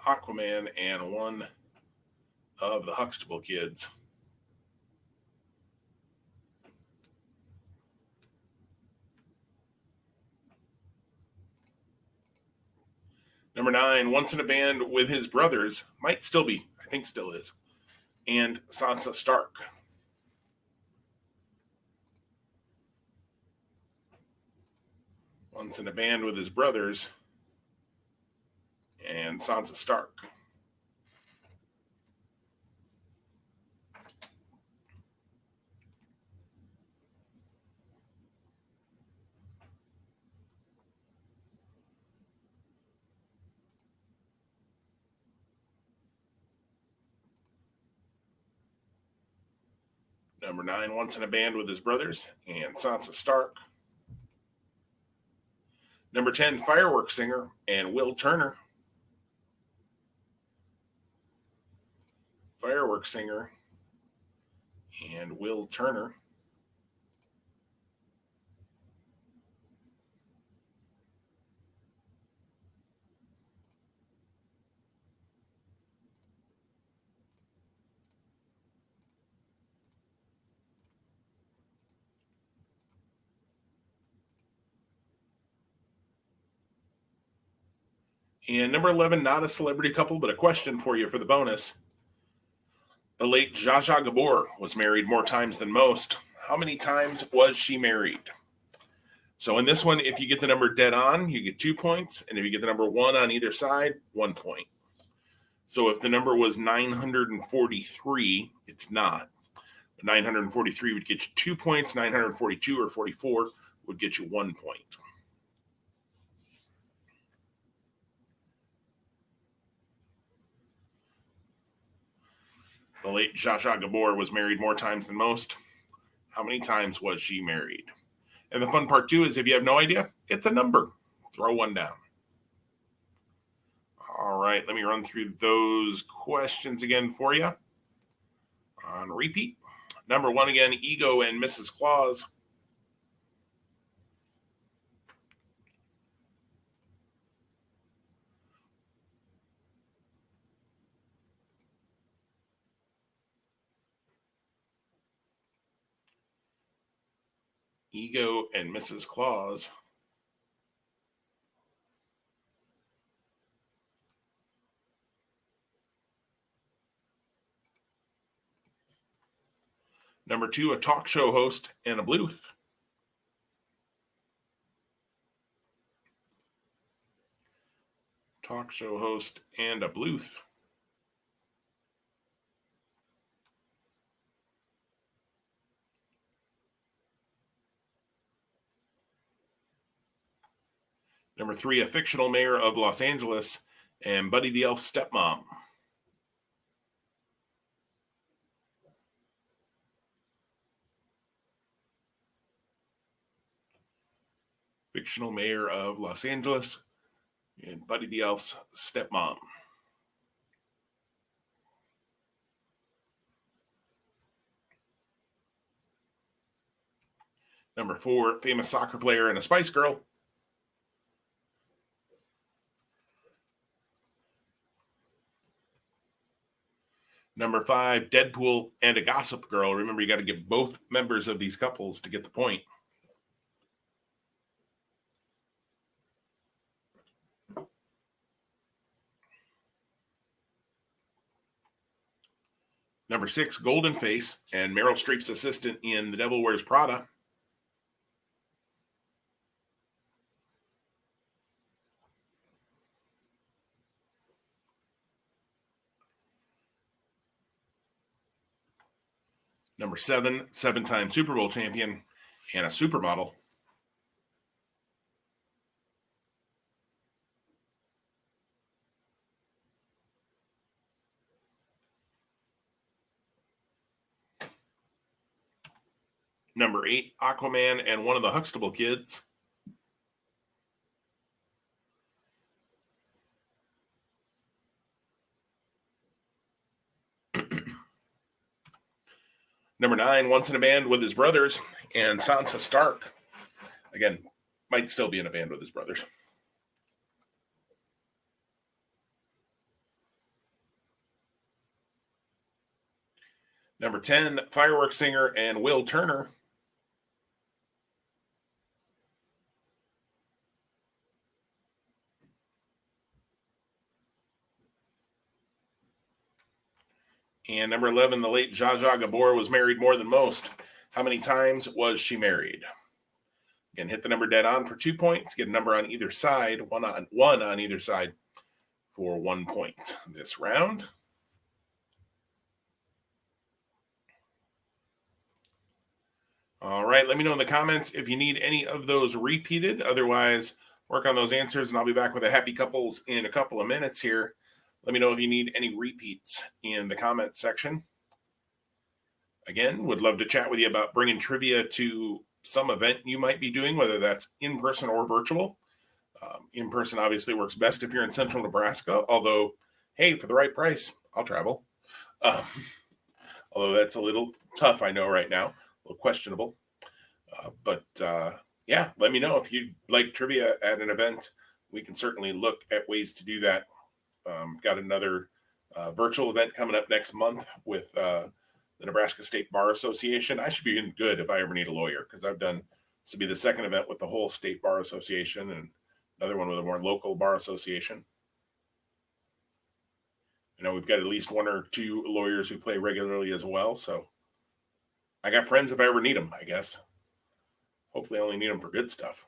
Aquaman and one of the Huxtable kids. Number 9, once in a band with his brothers, might still be, I think still is, and Sansa Stark. Once in a band with his brothers and Sansa Stark. Number 9, Once in a Band with His Brothers and Sansa Stark. Number 10, Fireworks Singer and Will Turner. Fireworks Singer and Will Turner. And number 11, not a celebrity couple, but a question for you for the bonus. The late Zsa Zsa Gabor was married more times than most. How many times was she married? So in this one, if you get the number dead on, you get 2 points. And if you get the number 1 on either side, 1 point. So if the number was 943, it's not. 943 would get you 2 points. 942 or 44 would get you 1 point. The late Zsa Zsa Gabor was married more times than most. How many times was she married? And the fun part, too, is if you have no idea, it's a number. Throw one down. All right, let me run through those questions again for you. On repeat. Number 1 again, Ego and Mrs. Claus. Ego and Mrs. Claus. Number 2, a talk show host and a Bluth. Talk show host and a Bluth. Number 3, a fictional mayor of Los Angeles and Buddy the Elf's stepmom. Fictional mayor of Los Angeles and Buddy the Elf's stepmom. Number 4, famous soccer player and a Spice Girl. Number 5, Deadpool and a Gossip Girl. Remember, you got to get both members of these couples to get the point. Number 6, Golden Face and Meryl Streep's assistant in The Devil Wears Prada. Number 7, 7-time Super Bowl champion and a supermodel. Number 8, Aquaman and one of the Huxtable kids. Number 9, Once in a Band with His Brothers and Sansa Stark. Again, might still be in a band with his brothers. Number 10, Fireworks Singer and Will Turner. And number 11, the late Zsa Zsa Gabor was married more than most. How many times was she married? Again, hit the number dead on for 2 points. Get a number on either side, one on either side for 1 point this round. All right, let me know in the comments if you need any of those repeated. Otherwise, work on those answers, and I'll be back with a happy couples in a couple of minutes here. Let me know if you need any repeats in the comment section. Again, would love to chat with you about bringing trivia to some event you might be doing, whether that's in person or virtual. In person obviously works best if you're in central Nebraska, although, hey, for the right price, I'll travel. Um, although that's a little tough, I know right now, a little questionable. But yeah, let me know if you'd like trivia at an event. We can certainly look at ways to do that. Got another virtual event coming up next month with the Nebraska State Bar Association. I should be in good if I ever need a lawyer, because I've done this will be the second event with the whole State Bar Association and another one with a more local bar association. You know, we've got at least one or two lawyers who play regularly as well. So I got friends if I ever need them, I guess. Hopefully I only need them for good stuff.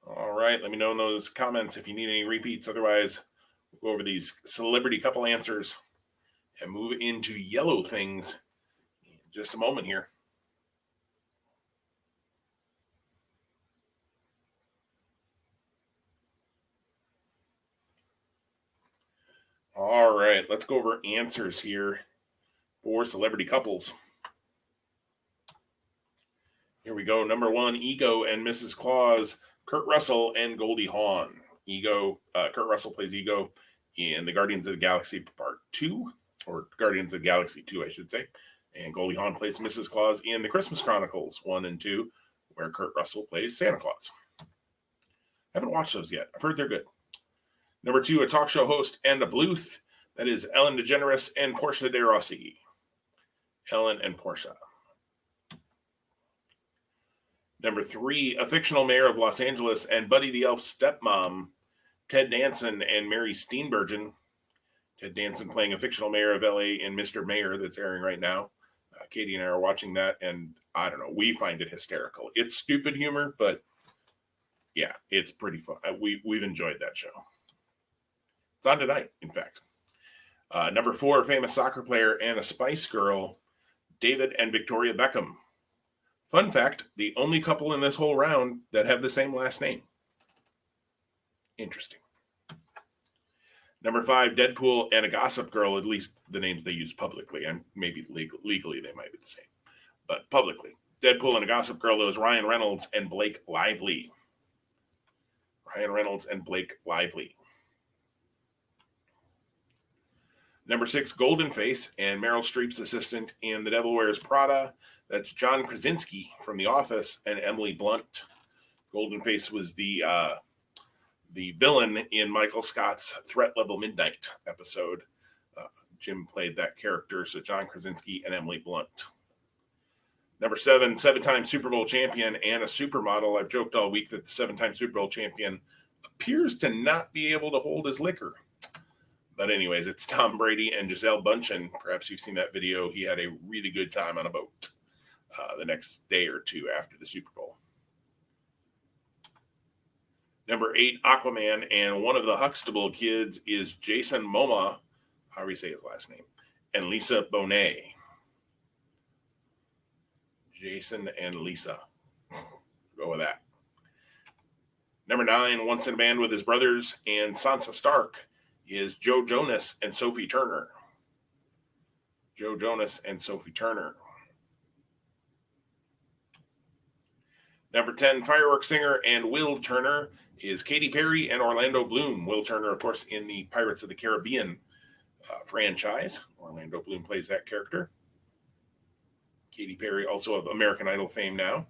All right, let me know in those comments if you need any repeats. Otherwise, we'll go over these celebrity couple answers and move into yellow things in just a moment here. All right, let's go over answers here for celebrity couples. Here we go. Number one, Ego and Mrs. Claus, Kurt Russell and Goldie Hawn. Kurt Russell plays Ego in the Guardians of the Galaxy Part 2, or Guardians of the Galaxy 2, I should say. And Goldie Hawn plays Mrs. Claus in the Christmas Chronicles 1 and 2, where Kurt Russell plays Santa Claus. I haven't watched those yet. I've heard they're good. Number two, a talk show host and a Bluth. That is Ellen DeGeneres and Portia de Rossi. Ellen and Portia. Number three, a fictional mayor of Los Angeles and Buddy the Elf's stepmom, Ted Danson and Mary Steenburgen. Ted Danson playing a fictional mayor of LA in Mr. Mayor that's airing right now. Katie and I are watching that, and I don't know, we find it hysterical. It's stupid humor, but yeah, it's pretty fun. We've enjoyed that show. It's on tonight, in fact. Number four, a famous soccer player and a Spice Girl, David and Victoria Beckham. Fun fact, the only couple in this whole round that have the same last name. Interesting. Number five, Deadpool and a Gossip Girl, at least the names they use publicly, and maybe legally they might be the same, but publicly. Deadpool and a Gossip Girl, it was Ryan Reynolds and Blake Lively. Ryan Reynolds and Blake Lively. Number six, Golden Face and Meryl Streep's assistant in The Devil Wears Prada. That's John Krasinski from The Office and Emily Blunt. Golden Face was the villain in Michael Scott's Threat Level Midnight episode. Jim played that character, so John Krasinski and Emily Blunt. Number seven, seven-time Super Bowl champion and a supermodel. I've joked all week that the seven-time Super Bowl champion appears to not be able to hold his liquor. But anyways, it's Tom Brady and Gisele Bündchen. Perhaps you've seen that video. He had a really good time on a boat the next day or two after the Super Bowl. Number eight, Aquaman, and one of the Huxtable kids is Jason Momoa, however you say his last name, and Lisa Bonet. Jason and Lisa. Go with that. Number nine, once in a band with his brothers and Sansa Stark, is Joe Jonas and Sophie Turner. Joe Jonas and Sophie Turner. Number 10, fireworks singer and Will Turner is Katy Perry and Orlando Bloom. Will Turner, of course, in the Pirates of the Caribbean franchise. Orlando Bloom plays that character. Katy Perry, also of American Idol fame now.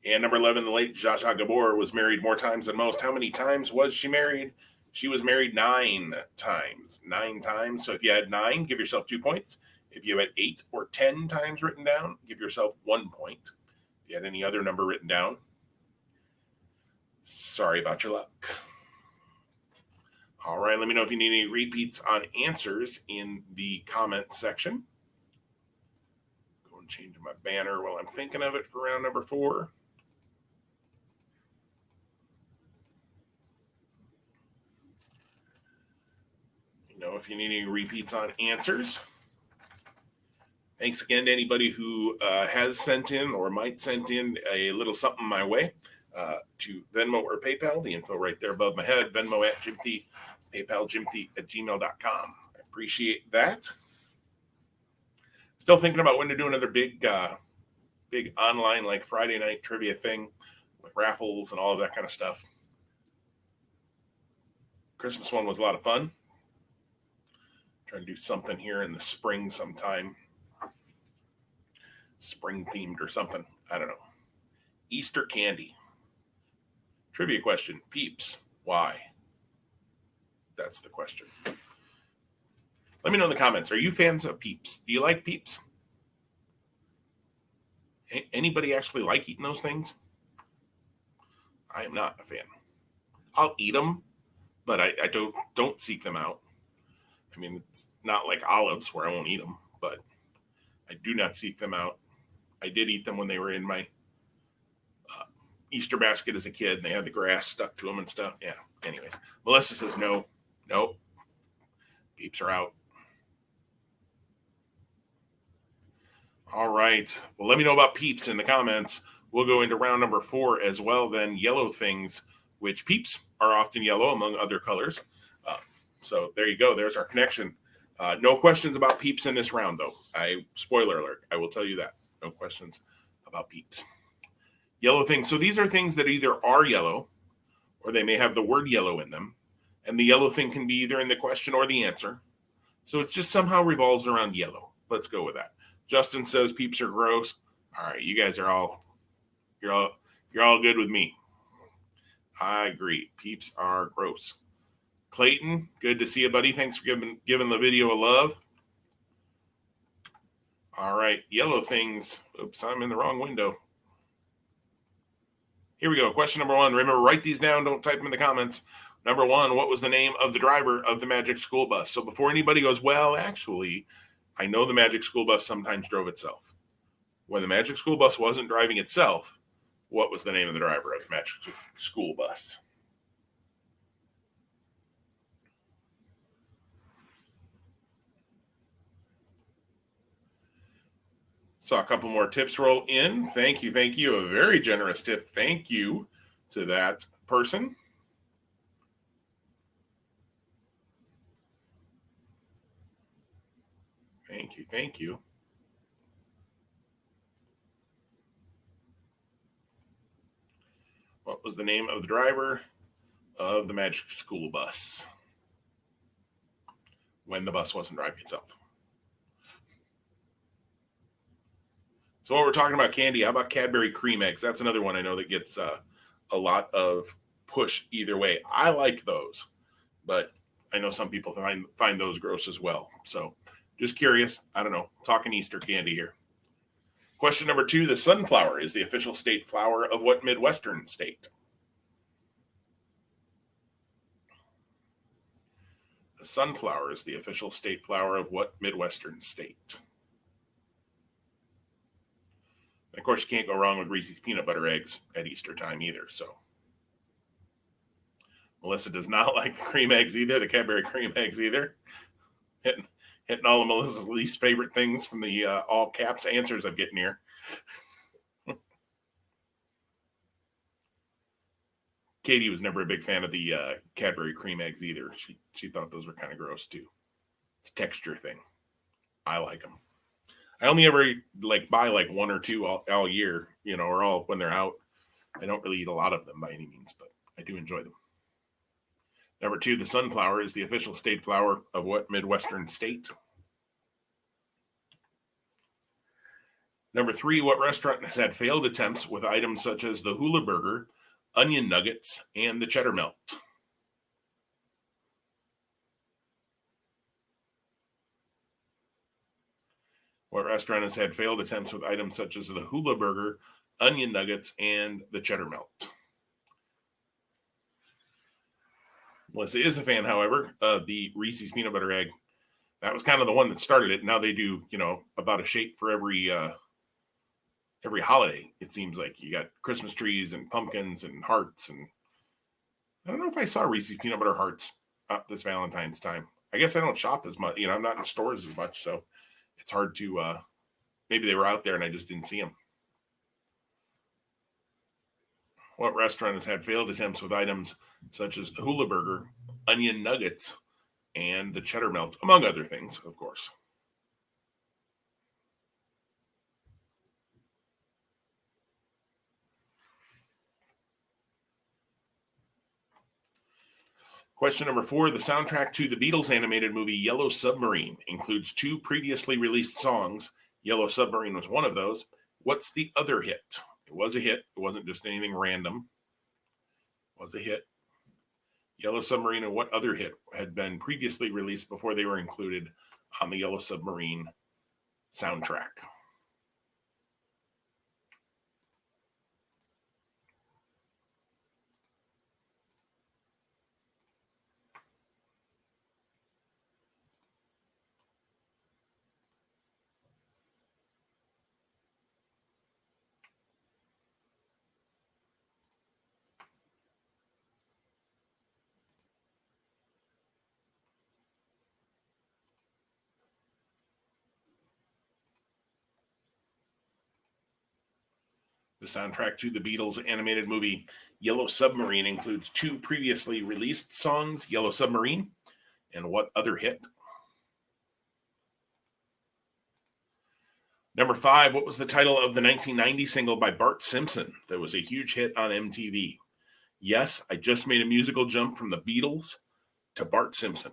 And number 11, the late Zsa Zsa Gabor was married more times than most. How many times was she married? She was married 9 times. 9 times. So if you had 9, give yourself 2 points. If you had 8 or 10 times written down, give yourself 1 point. If you had any other number written down, sorry about your luck. All right, let me know if you need any repeats on answers in the comment section. Go and change my banner while I'm thinking of it for round number 4. If you need any repeats on answers. Thanks again to anybody who has sent in or might send in a little something my way. to Venmo or PayPal. The info right there above my head. Venmo at Jim T, PayPal jimT@gmail.com. I appreciate that. Still thinking about when to do another big online like Friday night trivia thing with raffles and all of that kind of stuff. Christmas one was a lot of fun. Trying to do something here in the spring sometime. Spring themed or something. I don't know. Easter candy. Trivia question. Peeps. Why? That's the question. Let me know in the comments. Are you fans of Peeps? Do you like Peeps? Anybody actually like eating those things? I am not a fan. I'll eat them, but I don't seek them out. I mean, it's not like olives where I won't eat them, but I do not seek them out. I did eat them when they were in my Easter basket as a kid, and they had the grass stuck to them and stuff. Yeah. Anyways, Melissa says no. Peeps are out. All right. Well, let me know about Peeps in the comments. We'll go into round number 4 as well. Then yellow things, which Peeps are often yellow among other colors. So there you go. There's our connection. No questions about Peeps in this round, though. Spoiler alert. I will tell you that. No questions about Peeps. Yellow things. So these are things that either are yellow or they may have the word yellow in them. And the yellow thing can be either in the question or the answer. So it's just somehow revolves around yellow. Let's go with that. Justin says Peeps are gross. All right, you guys are you're all good with me. I agree. Peeps are gross. Clayton, good to see you, buddy. Thanks for giving the video a love. All right, yellow things. Oops, I'm in the wrong window. Here we go. Question number 1. Remember, write these down. Don't type them in the comments. Number 1, what was the name of the driver of the Magic School Bus? So before anybody goes, well, actually, I know the Magic School Bus sometimes drove itself. When the Magic School Bus wasn't driving itself, what was the name of the driver of the Magic School Bus? Saw a couple more tips roll in. Thank you. A very generous tip. Thank you to that person. Thank you. What was the name of the driver of the Magic School Bus when the bus wasn't driving itself? So while we're talking about candy, how about Cadbury cream eggs? That's another one I know that gets a lot of push either way. I like those, but I know some people find those gross as well. So just curious. I don't know. Talking Easter candy here. Question number 2. The sunflower is the official state flower of what Midwestern state? The sunflower is the official state flower of what Midwestern state? And of course, you can't go wrong with Reese's peanut butter eggs at Easter time either. So Melissa does not like the cream eggs either, the Cadbury cream eggs either. Hitting all of Melissa's least favorite things from the all caps answers I'm getting here. Katie was never a big fan of the Cadbury cream eggs either. She thought those were kind of gross too. It's a texture thing. I like them. I only ever buy 1 or 2 all year, or all when they're out. I don't really eat a lot of them by any means, but I do enjoy them. Number 2, the sunflower is the official state flower of what Midwestern state? Number 3, what restaurant has had failed attempts with items such as the hula burger, onion nuggets, and the cheddar melt? What restaurant has had failed attempts with items such as the hula burger, onion nuggets, and the cheddar melt? Melissa is a fan, however, of the Reese's peanut butter egg. That was kind of the one that started it. Now they do, about a shape for every holiday. It seems like you got Christmas trees and pumpkins and hearts. And I don't know if I saw Reese's peanut butter hearts this Valentine's time. I guess I don't shop as much. I'm not in stores as much, so it's hard to. Maybe they were out there and I just didn't see them. What restaurant has had failed attempts with items such as the hula burger, onion nuggets, and the cheddar melt, among other things, of course? Question number 4. The soundtrack to the Beatles animated movie Yellow Submarine includes two previously released songs. Yellow Submarine was one of those. What's the other hit? It was a hit. It wasn't just anything random. It was a hit. Yellow Submarine and what other hit had been previously released before they were included on the Yellow Submarine soundtrack? The soundtrack to the Beatles animated movie Yellow Submarine includes two previously released songs, Yellow Submarine, and what other hit? Number 5, what was the title of the 1990 single by Bart Simpson that was a huge hit on MTV? Yes, I just made a musical jump from the Beatles to Bart Simpson.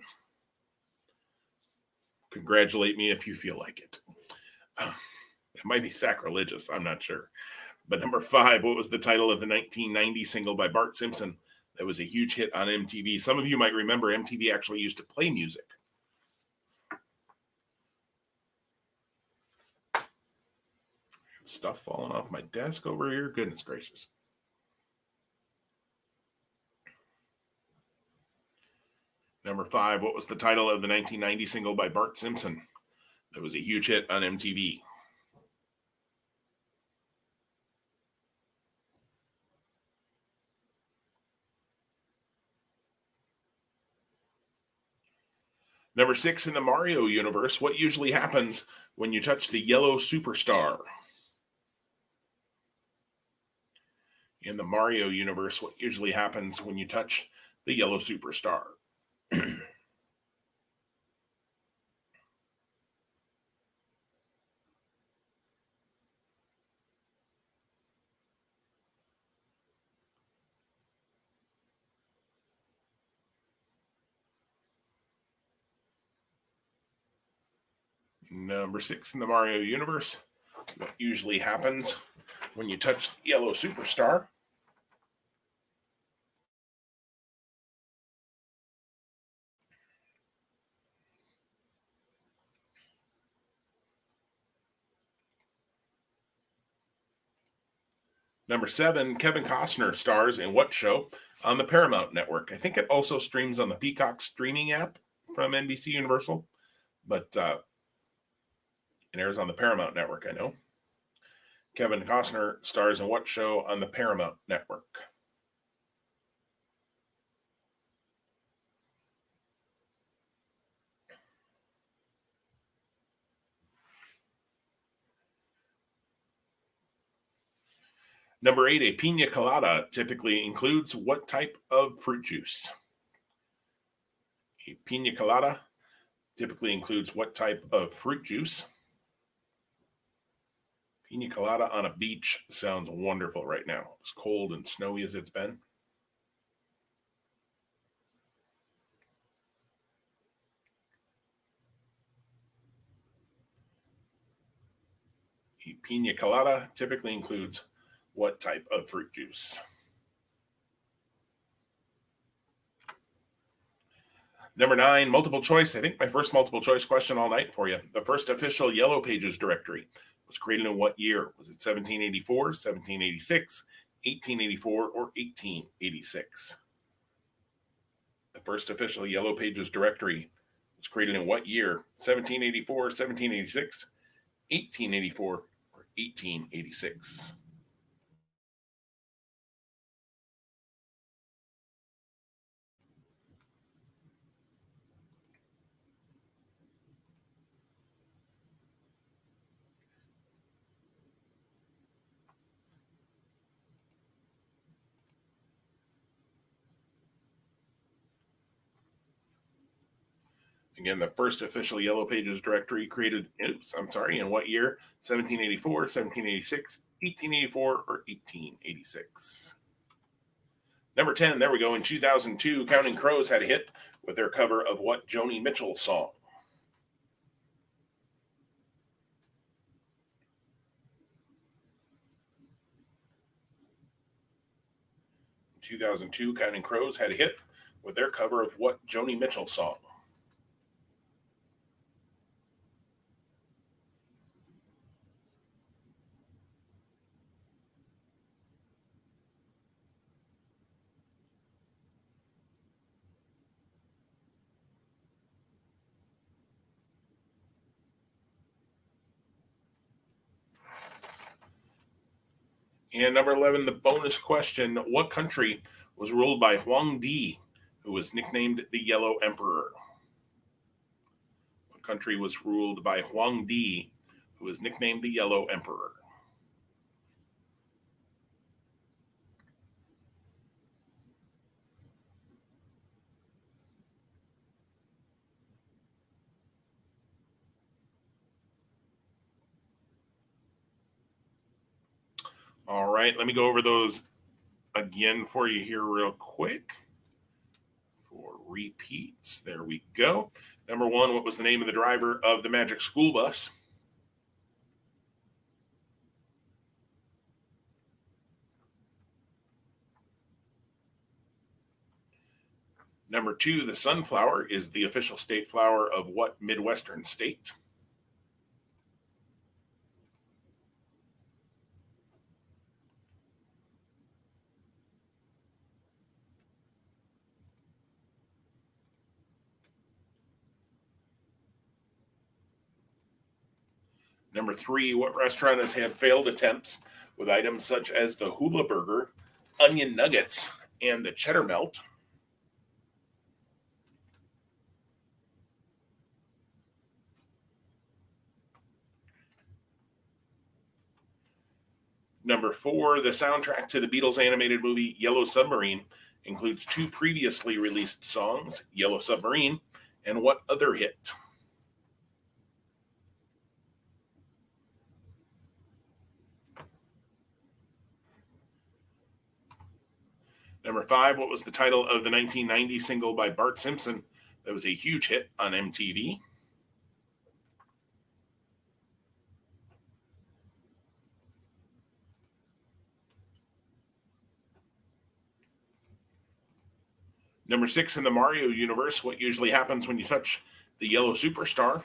Congratulate me if you feel like it. It might be sacrilegious, I'm not sure. But number 5, what was the title of the 1990 single by Bart Simpson that was a huge hit on MTV? Some of you might remember MTV actually used to play music. Stuff falling off my desk over here. Goodness gracious. Number 5, what was the title of the 1990 single by Bart Simpson that was a huge hit on MTV? Number 6, in the Mario universe, what usually happens when you touch the yellow superstar? In the Mario universe, what usually happens when you touch the yellow superstar? Number 6, in the Mario universe, what usually happens when you touch the yellow superstar? Number 7, Kevin Costner stars in what show on the Paramount Network? I think it also streams on the Peacock streaming app from NBC Universal, but it airs on the Paramount Network, I know. Kevin Costner stars in what show on the Paramount Network? Number 8, a pina colada typically includes what type of fruit juice? A pina colada typically includes what type of fruit juice? Pina colada on a beach sounds wonderful right now. As cold and snowy as it's been. A pina colada typically includes what type of fruit juice? Number 9, multiple choice. I think my first multiple choice question all night for you. The first official Yellow Pages directory was created in what year? Was it 1784, 1786, 1884, or 1886? The first official Yellow Pages directory was created in what year? 1784, 1786, 1884, or 1886? Again, the first official Yellow Pages directory created, in what year? 1784, 1786, 1884, or 1886? Number 10, there we go. In 2002, Counting Crows had a hit with their cover of what Joni Mitchell song? 2002, Counting Crows had a hit with their cover of what Joni Mitchell song? And number 11, the bonus question: what country was ruled by Huang Di, who was nicknamed the Yellow Emperor? What country was ruled by Huang Di, who was nicknamed the Yellow Emperor? All right, let me go over those again for you here real quick. For repeats, there we go. Number 1, what was the name of the driver of the Magic School Bus? Number 2, the sunflower is the official state flower of what Midwestern state? Number 3, what restaurant has had failed attempts with items such as the hula burger, onion nuggets, and the cheddar melt? Number 4, the soundtrack to the Beatles animated movie Yellow Submarine includes 2 previously released songs, Yellow Submarine and what other hit? Number 5, what was the title of the 1990 single by Bart Simpson that was a huge hit on MTV? Number 6, in the Mario universe, what usually happens when you touch the yellow superstar?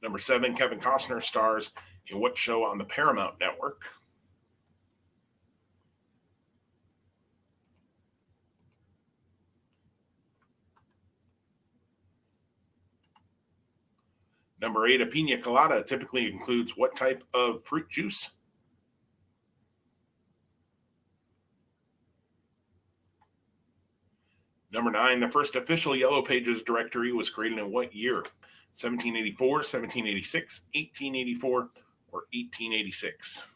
Number 7, Kevin Costner stars in what show on the Paramount Network? Number 8, a pina colada typically includes what type of fruit juice? Number 9, the first official Yellow Pages directory was created in what year? 1784, 1786, 1884, or 1886?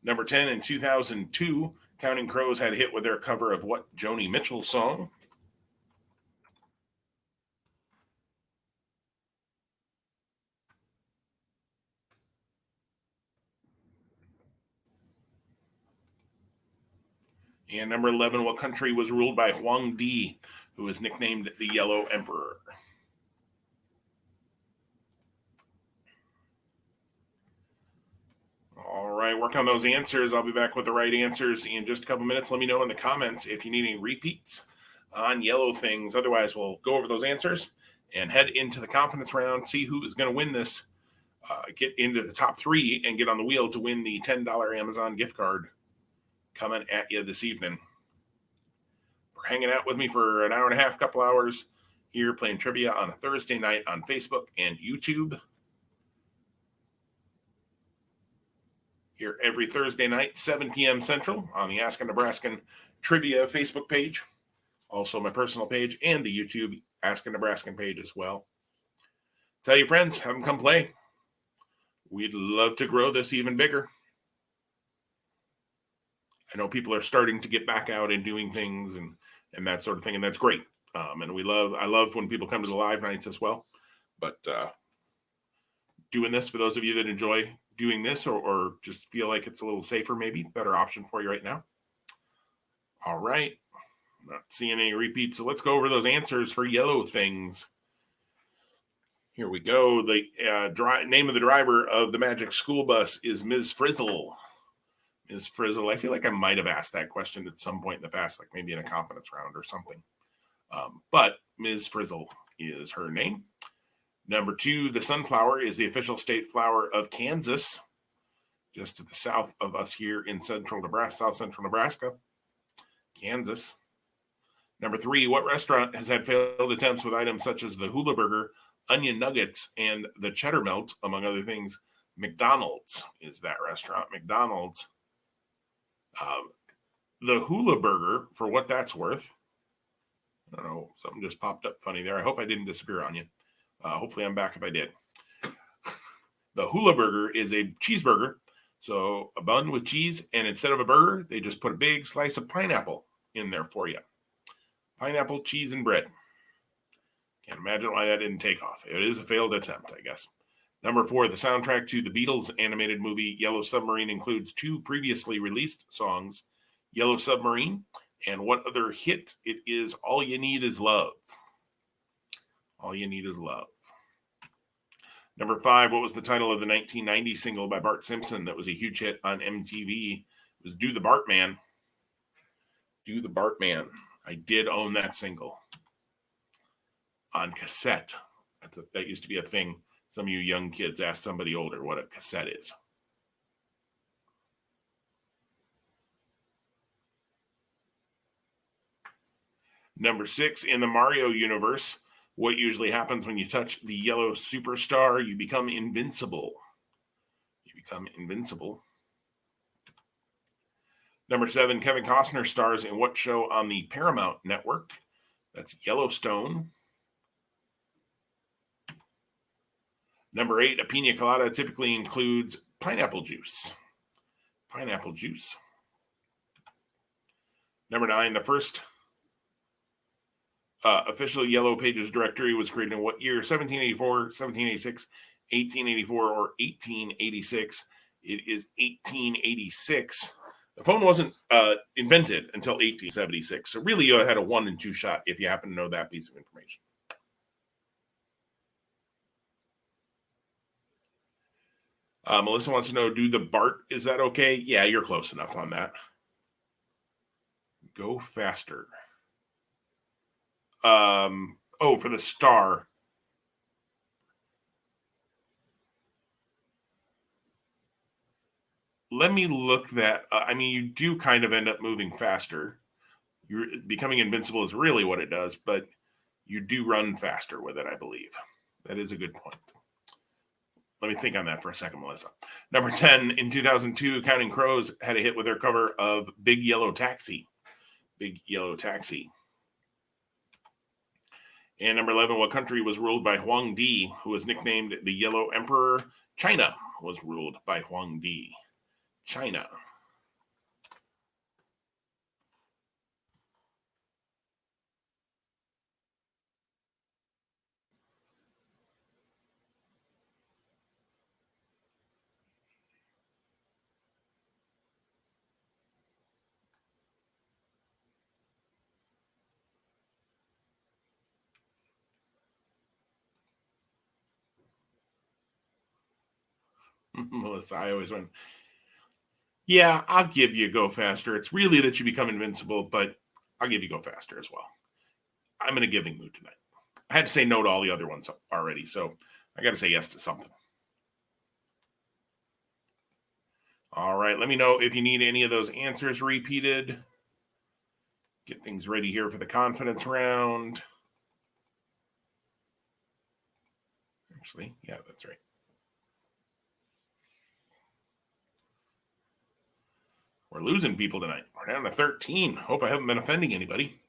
Number 10, in 2002, Counting Crows had a hit with their cover of what Joni Mitchell song? And number 11, what country was ruled by Huang Di, who was nicknamed the Yellow Emperor? All right, work on those answers. I'll be back with the right answers in just a couple minutes. Let me know in the comments if you need any repeats on yellow things. Otherwise, we'll go over those answers and head into the confidence round, see who is going to win this, get into the top 3, and get on the wheel to win the $10 Amazon gift card coming at you this evening. For hanging out with me for an hour and a half, couple hours here playing trivia on a Thursday night on Facebook and YouTube. Here here every Thursday night, 7 p.m. Central, on the Ask a Nebraskan Trivia Facebook page, also my personal page, and the YouTube Ask a Nebraskan page as well. Tell your friends, have them come play. We'd love to grow this even bigger. I know people are starting to get back out and doing things and that sort of thing, and that's great. And I love when people come to the live nights as well. But doing this, for those of you that enjoy doing this or just feel like it's a little safer, maybe better option for you right now. All right, not seeing any repeats, so let's go over those answers for yellow things. Here we go. The name of the driver of the Magic School Bus is Ms. Frizzle. Ms. Frizzle. I feel like I might have asked that question at some point in the past, like maybe in a confidence round or something. But Ms. Frizzle is her name. Number 2, the sunflower is the official state flower of Kansas, just to the south of us here in central Nebraska, south central Nebraska, Kansas. Number 3, what restaurant has had failed attempts with items such as the hula burger, onion nuggets, and the cheddar melt, among other things? McDonald's is that restaurant. McDonald's. The hula burger, for what that's worth, I don't know, something just popped up funny there. I hope I didn't disappear on you. Hopefully I'm back if I did. The hula burger is a cheeseburger. So a bun with cheese, and instead of a burger, they just put a big slice of pineapple in there for you. Pineapple, cheese, and bread. Can't imagine why that didn't take off. It is a failed attempt, I guess. Number 4, the soundtrack to the Beatles animated movie Yellow Submarine includes 2 previously released songs, Yellow Submarine, and what other hit? It is All You Need Is Love. All You Need Is Love. Number 5, what was the title of the 1990 single by Bart Simpson that was a huge hit on MTV? It was Do the Bartman. Do the Bartman. I did own that single on cassette. That used to be a thing. Some of you young kids ask somebody older what a cassette is. Number 6, in the Mario universe, what usually happens when you touch the yellow superstar? You become invincible. You become invincible. Number 7, Kevin Costner stars in what show on the Paramount Network? That's Yellowstone. Number 8, a pina colada typically includes pineapple juice. Pineapple juice. Number 9, the first official Yellow Pages directory was created in what year? 1784, 1786, 1884, or 1886? It is 1886. The phone wasn't invented until 1876. So really you had a 1 in 2 shot if you happen to know that piece of information. Melissa wants to know, do the Bart, is that okay? Yeah, you're close enough on that. Go faster. For the star. Let me look that. You do kind of end up moving faster. You're becoming invincible is really what it does, but you do run faster with it, I believe. That is a good point. Let me think on that for a second, Melissa. Number 10, in 2002, Counting Crows had a hit with their cover of Big Yellow Taxi. Big Yellow Taxi. And number 11, what country was ruled by Huang Di, who was nicknamed the Yellow Emperor? China was ruled by Huang Di. China. Melissa, I always went, yeah, I'll give you go faster. It's really that you become invincible, but I'll give you go faster as well. I'm in a giving mood tonight. I had to say no to all the other ones already, so I got to say yes to something. All right, let me know if you need any of those answers repeated. Get things ready here for the confidence round. Actually, yeah, that's right. We're losing people tonight. We're down to 13. Hope I haven't been offending anybody.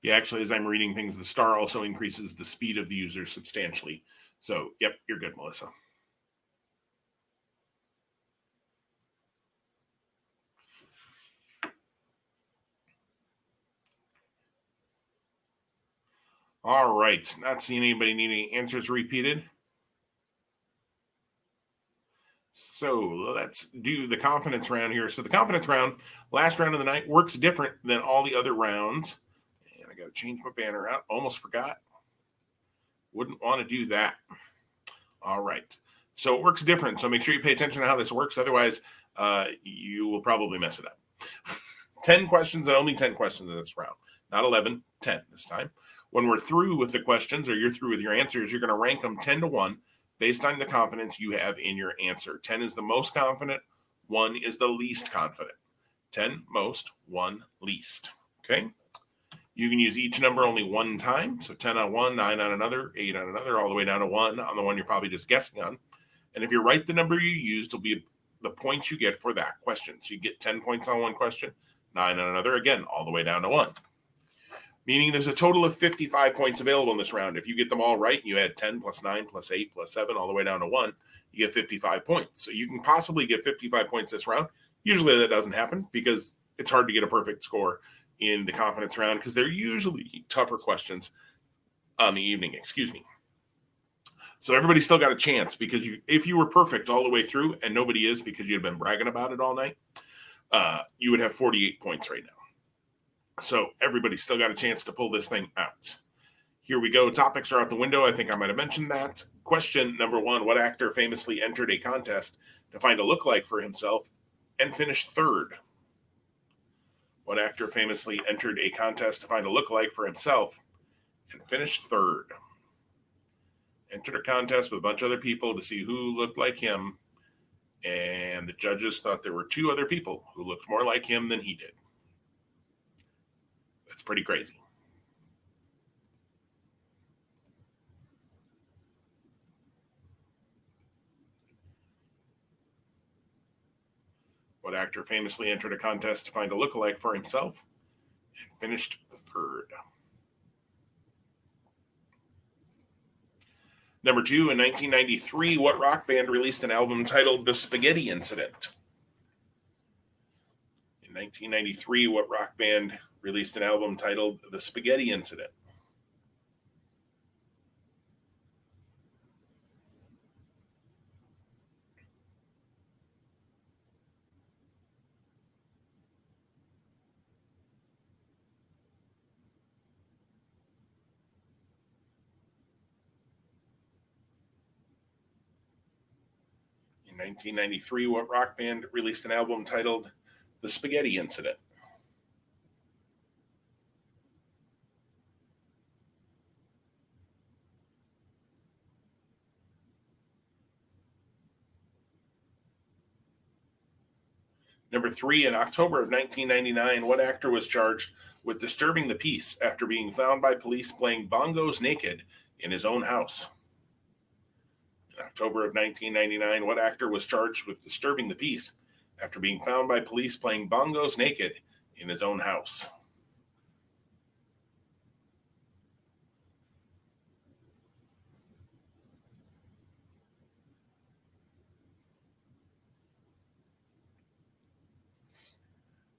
Yeah, actually, as I'm reading things, the star also increases the speed of the user substantially. So, yep, you're good, Melissa. All right. Not seeing anybody need any answers repeated. So let's do the confidence round here. So the confidence round, last round of the night, works different than all the other rounds. And I got to change my banner out. Almost forgot. Wouldn't want to do that. All right. So it works different. So make sure you pay attention to how this works. Otherwise, you will probably mess it up. 10 questions and only 10 questions in this round. Not 11, 10 this time. When we're through with the questions or you're through with your answers, you're going to rank them 10 to 1 based on the confidence you have in your answer. 10 is the most confident, 1 is the least confident. 10 most, 1 least. Okay? You can use each number only one time. So 10 on one, 9 on another, 8 on another, all the way down to 1 on the one you're probably just guessing on. And if you're right, the number you used will be the points you get for that question. So you get 10 points on one question, 9 on another, again, all the way down to 1. Meaning there's a total of 55 points available in this round. If you get them all right, you add 10 plus 9 plus 8 plus 7 all the way down to 1, you get 55 points. So you can possibly get 55 points this round. Usually that doesn't happen because it's hard to get a perfect score in the confidence round because they're usually tougher questions on the evening. Excuse me. So everybody's still got a chance because if you were perfect all the way through, and nobody is because you had been bragging about it all night, you would have 48 points right now. So everybody's still got a chance to pull this thing out. Here we go. Topics are out the window. I think I might have mentioned that. Question number 1. What actor famously entered a contest to find a lookalike for himself and finished third? What actor famously entered a contest to find a lookalike for himself and finished third? Entered a contest with a bunch of other people to see who looked like him, and the judges thought there were 2 other people who looked more like him than he did. That's pretty crazy. What actor famously entered a contest to find a lookalike for himself and finished third? Number 2, in 1993, what rock band released an album titled The Spaghetti Incident? In 1993, what rock band released an album titled The Spaghetti Incident? In 1993, what rock band released an album titled The Spaghetti Incident? Number 3, in October of 1999, what actor was charged with disturbing the peace after being found by police playing bongos naked in his own house? In October of 1999, what actor was charged with disturbing the peace after being found by police playing bongos naked in his own house?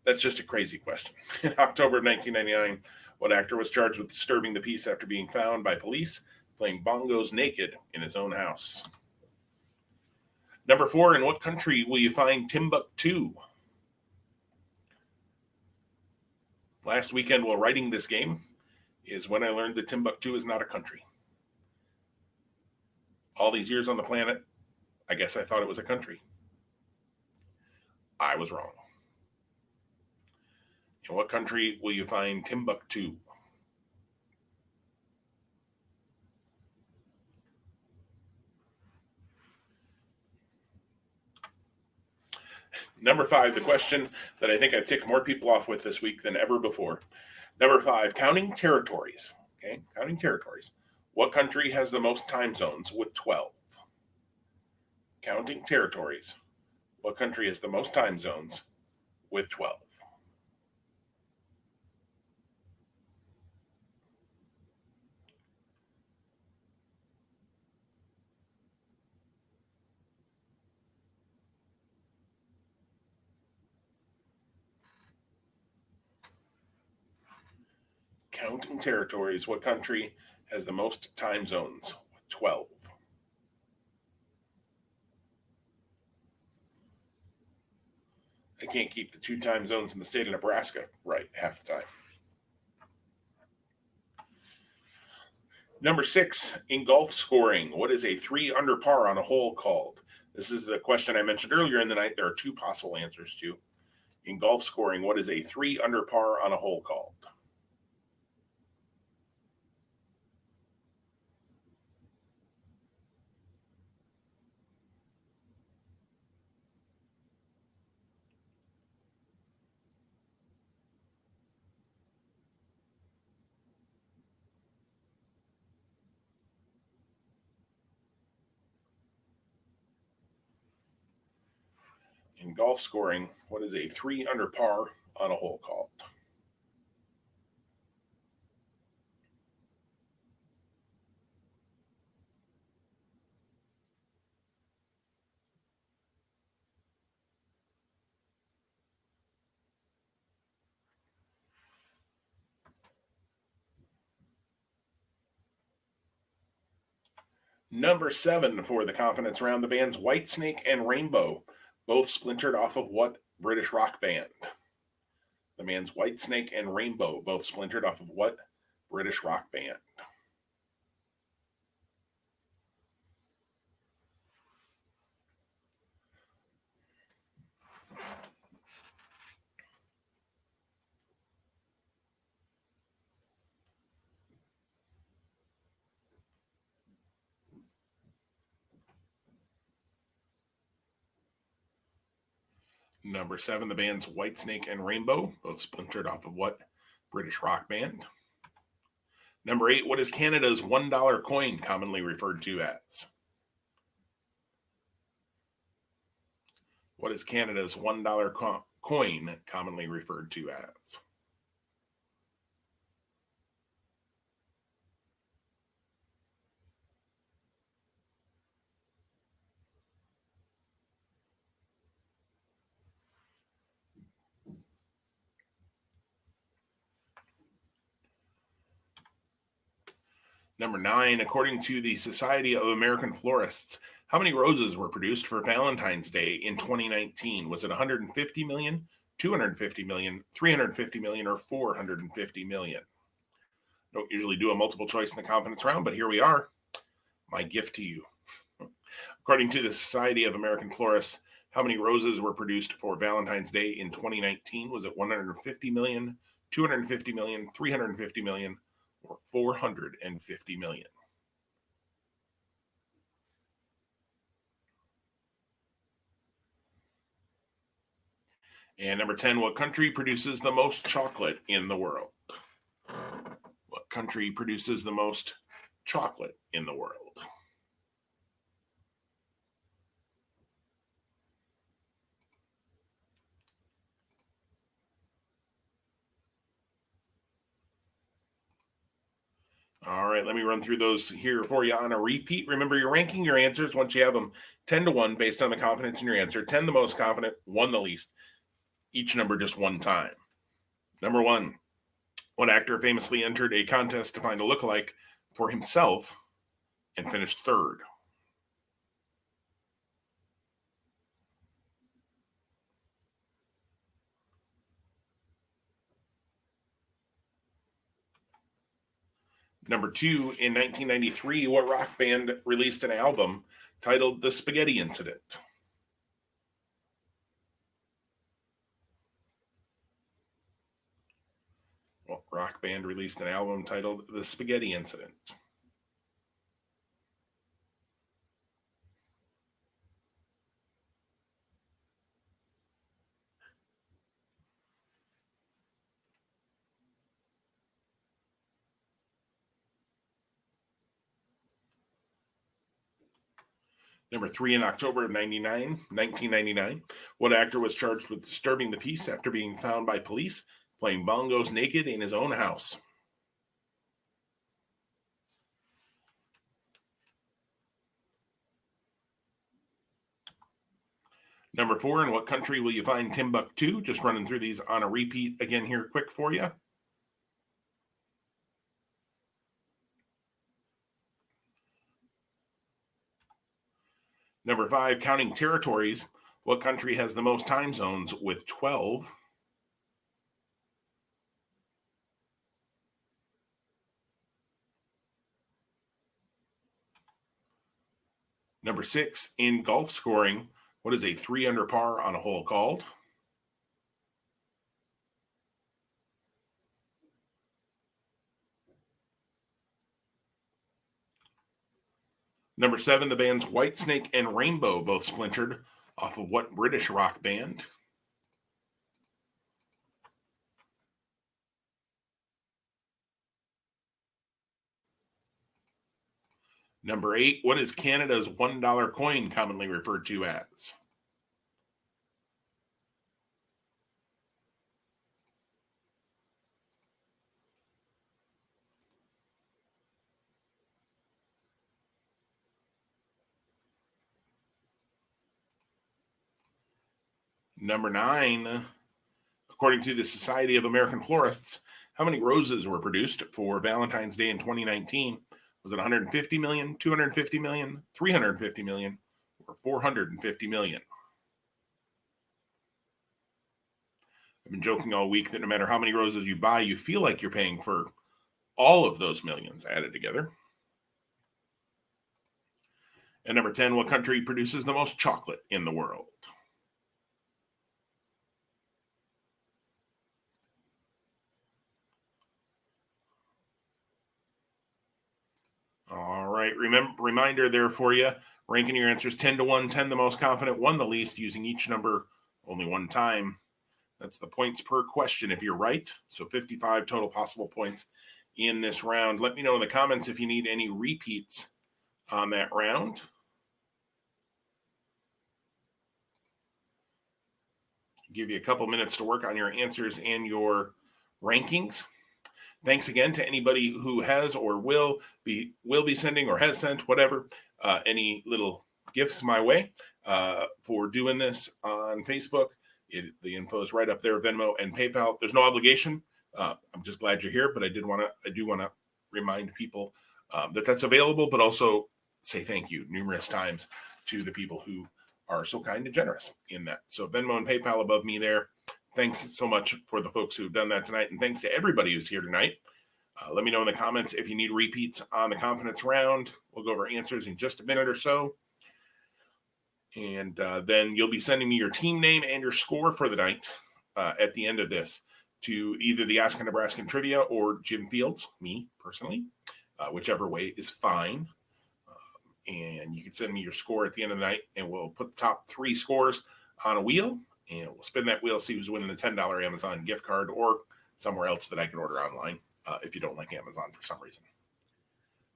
That's just a crazy question. In October of 1999, what actor was charged with disturbing the peace after being found by police playing bongos naked in his own house? Number 4, in what country will you find Timbuktu? Last weekend, while writing this game, is when I learned that Timbuktu is not a country. All these years on the planet, I guess I thought it was a country. I was wrong. In what country will you find Timbuktu? Number 5, the question that I think I've ticked more people off with this week than ever before. Number 5, counting territories. Okay, counting territories. What country has the most time zones with 12? Counting territories. What country has the most time zones with 12? Counting territories. What country has the most time zones with 12? I can't keep the 2 time zones in the state of Nebraska right half the time. Number 6, in golf scoring, what is a 3 under par on a hole called? This is the question I mentioned earlier in the night. There are 2 possible answers to. In golf scoring, what is a 3 under par on a hole called? In golf scoring, what is a 3 under par on a hole called? Number 7 for the confidence round, the bands Whitesnake and Rainbow, both splintered off of what British rock band? The bands Whitesnake and Rainbow, both splintered off of what British rock band? Number 7, the bands Whitesnake and Rainbow, both splintered off of what British rock band? Number 8, what is Canada's $1 coin commonly referred to as? What is Canada's $1 coin commonly referred to as? Number 9, according to the Society of American Florists, how many roses were produced for Valentine's Day in 2019? Was it 150 million, 250 million, 350 million, or 450 million? Don't usually do a multiple choice in the confidence round, but here we are. My gift to you. According to the Society of American Florists, how many roses were produced for Valentine's Day in 2019? Was it 150 million, 250 million, 350 million, or 450 million? And number 10, what country produces the most chocolate in the world? What country produces the most chocolate in the world? All right, let me run through those here for you on a repeat. Remember, you're ranking your answers once you have them 10 to 1 based on the confidence in your answer. 10 the most confident, 1 the least. Each number just one time. Number 1, what actor famously entered a contest to find a lookalike for himself and finished third? Number 2, in 1993, what rock band released an album titled The Spaghetti Incident? What rock band released an album titled The Spaghetti Incident? Number 3, in October of 1999, what actor was charged with disturbing the peace after being found by police playing bongos naked in his own house? Number 4, in what country will you find Timbuktu? Just running through these on a repeat again here quick for you. Number 5, counting territories. What country has the most time zones with 12? Number 6, in golf scoring, what is a 3 under par on a hole called? Number 7, the bands Whitesnake and Rainbow both splintered off of what British rock band? Number 8, what is Canada's $1 coin commonly referred to as? Number 9, according to the Society of American Florists, how many roses were produced for Valentine's Day in 2019? Was it 150 million, 250 million, 350 million, or 450 million? I've been joking all week that no matter how many roses you buy, you feel like you're paying for all of those millions added together. And number 10, what country produces the most chocolate in the world? All right. Reminder there for you. Ranking your answers 10 to 1, 10 the most confident, 1 the least, using each number only one time. That's the points per question if you're right. So 55 total possible points in this round. Let me know in the comments if you need any repeats on that round. Give you a couple minutes to work on your answers and your rankings. Thanks again to anybody who has or will be sending or has sent whatever any little gifts my way for doing this on Facebook. The info is right up there, Venmo and PayPal. There's no obligation. I'm just glad you're here, but I do want to remind people that that's available, but also say thank you numerous times to the people who are so kind and generous in that. So Venmo and PayPal above me there. Thanks so much for the folks who've done that tonight. And thanks to everybody who's here tonight. Let me know in the comments if you need repeats on the confidence round. We'll go over answers in just a minute or so. And then you'll be sending me your team name and your score for the night at the end of this to either the Ask a Nebraskan Trivia or Jim Fields, me personally. Whichever way is fine. And you can send me your score at the end of the night, and we'll put the top 3 scores on a wheel, and we'll spin that wheel, see who's winning a $10 Amazon gift card or somewhere else that I can order online if you don't like Amazon for some reason.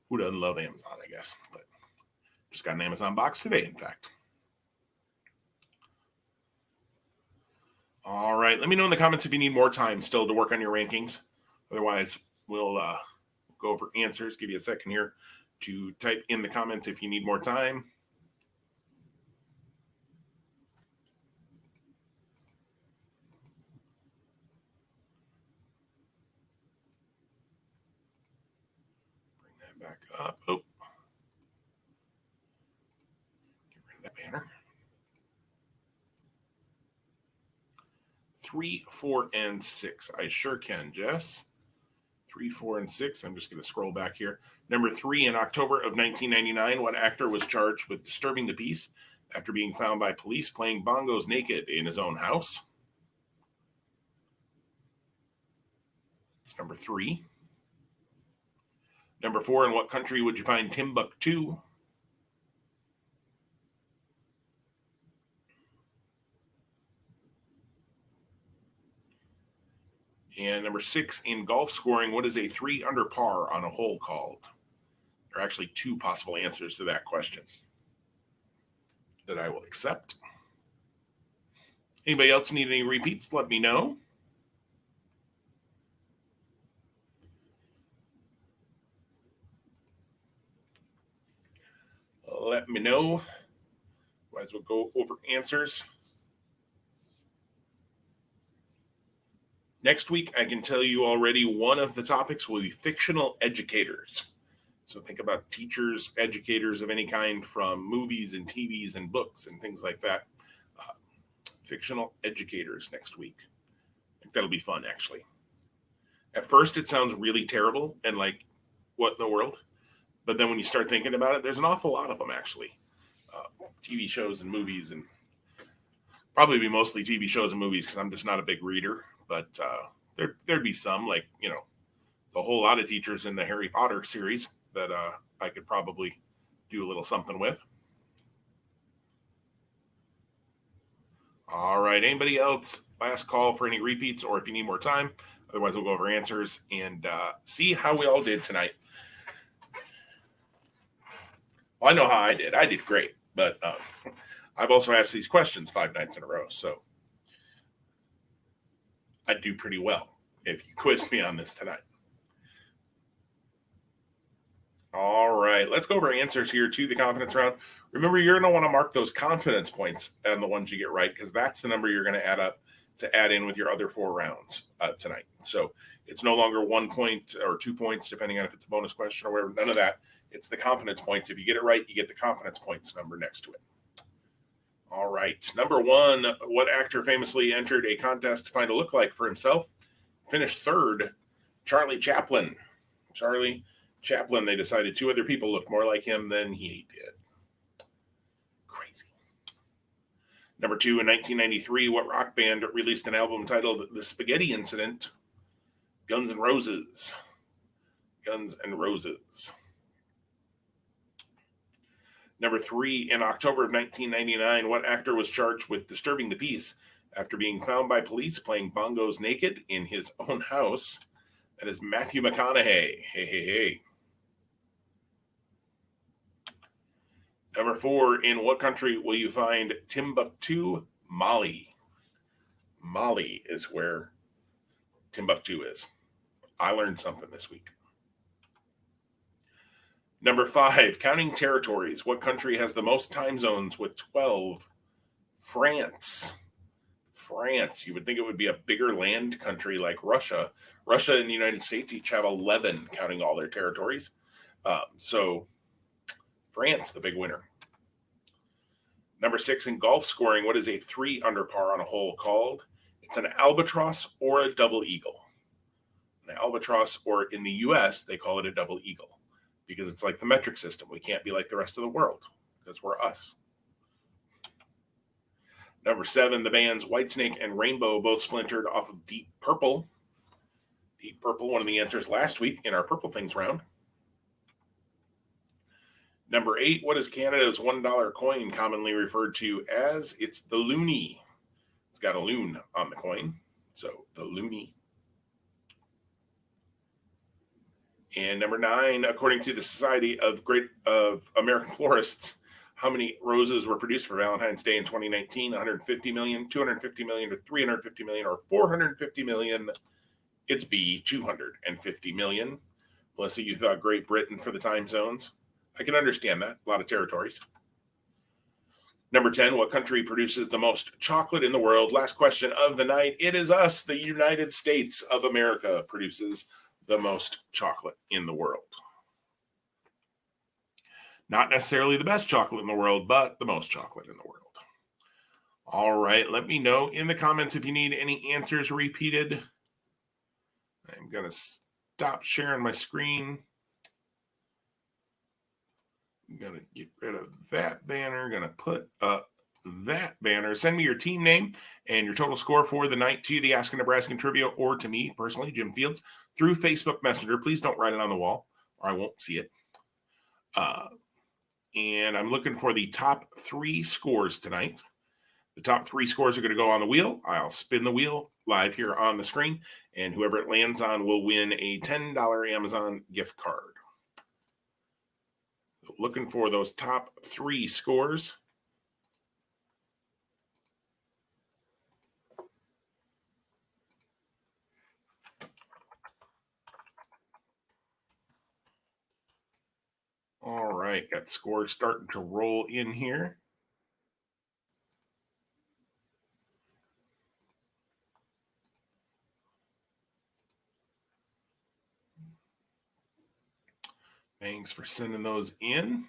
Who doesn't love Amazon, I guess? But just got an Amazon box today, in fact. All right. Let me know in the comments if you need more time still to work on your rankings. Otherwise, we'll go over answers. Give you a second here to type in the comments if you need more time. Bring that back up. Oh, get rid of that banner. 3, 4, and 6. I sure can, Jess. 3, 4, and 6. I'm just going to scroll back here. Number 3, in October of 1999, what actor was charged with disturbing the peace after being found by police playing bongos naked in his own house? It's number 3. Number 4, in what country would you find Timbuktu? And number 6, in golf scoring, what is a 3 under par on a hole called? There are actually 2 possible answers to that question. that I will accept. Anybody else need any repeats? Let me know. Let me know. Otherwise, we'll go over answers. Next week, I can tell you already one of the topics will be fictional educators. So think about teachers, educators of any kind from movies and TVs and books and things like that. Fictional educators next week. I think that'll be fun, actually. At first, it sounds really terrible and like, what in the world? But then when you start thinking about it, there's an awful lot of them, actually. TV shows and movies, and probably be mostly TV shows and movies because I'm just not a big reader. But there'd be some, like, a whole lot of teachers in the Harry Potter series that I could probably do a little something with. All right. Anybody else? Last call for any repeats, or if you need more time. Otherwise, we'll go over answers and see how we all did tonight. Well, I know how I did. I did great, but I've also asked these questions 5 nights in a row, so I do pretty well if you quiz me on this tonight. All right, let's go over answers here to the confidence round. Remember, you're going to want to mark those confidence points and the ones you get right, because that's the number you're going to add up to add in with your other 4 rounds tonight. So it's no longer 1 point or 2 points, depending on if it's a bonus question or whatever. None of that. It's the confidence points. If you get it right, you get the confidence points number next to it. All right. Number 1, what actor famously entered a contest to find a lookalike for himself? Finished 3rd, Charlie Chaplin. Charlie Chaplin, they decided 2 other people looked more like him than he did. Crazy. Number 2, in 1993, what rock band released an album titled The Spaghetti Incident? Guns N' Roses. Guns N' Roses. Number 3, in October of 1999, what actor was charged with disturbing the peace after being found by police playing bongos naked in his own house? That is Matthew McConaughey. Hey. Number 4, in what country will you find Timbuktu? Mali. Mali is where Timbuktu is. I learned something this week. Number 5, counting territories. What country has the most time zones with 12? France. France. You would think it would be a bigger land country like Russia. Russia and the United States each have 11, counting all their territories. So France, the big winner. Number 6, in golf scoring, what is a 3 under par on a hole called? It's an albatross or a double eagle. An albatross, or in the U.S., they call it a double eagle because it's like the metric system. We can't be like the rest of the world because we're us. Number 7, the bands Whitesnake and Rainbow both splintered off of Deep Purple. Deep Purple, one of the answers last week in our Purple Things round. Number 8, what is Canada's $1 coin commonly referred to as? It's the loonie. It's got a loon on the coin, so the loonie. And number 9, according to the Society of American Florists, how many roses were produced for Valentine's Day in 2019? 150 million, 250 million, or 350 million, or 450 million? It's B, 250 million. Melissa, you thought Great Britain for the time zones? I can understand that. A lot of territories. Number 10, what country produces the most chocolate in the world? Last question of the night. It is us. The United States of America produces the most chocolate in the world. Not necessarily the best chocolate in the world, but the most chocolate in the world. All right. Let me know in the comments if you need any answers repeated. I'm going to stop sharing my screen. I'm going to get rid of that banner. Going to put up that banner. Send me your team name and your total score for the night to the Ask a Nebraskan Trivia or to me personally, Jim Fields, through Facebook Messenger. Please don't write it on the wall or I won't see it. And I'm looking for the top 3 scores tonight. The top 3 scores are going to go on the wheel. I'll spin the wheel live here on the screen, and whoever it lands on will win a $10 Amazon gift card. Looking for those top 3 scores. right, got scores starting to roll in here. Thanks for sending those in.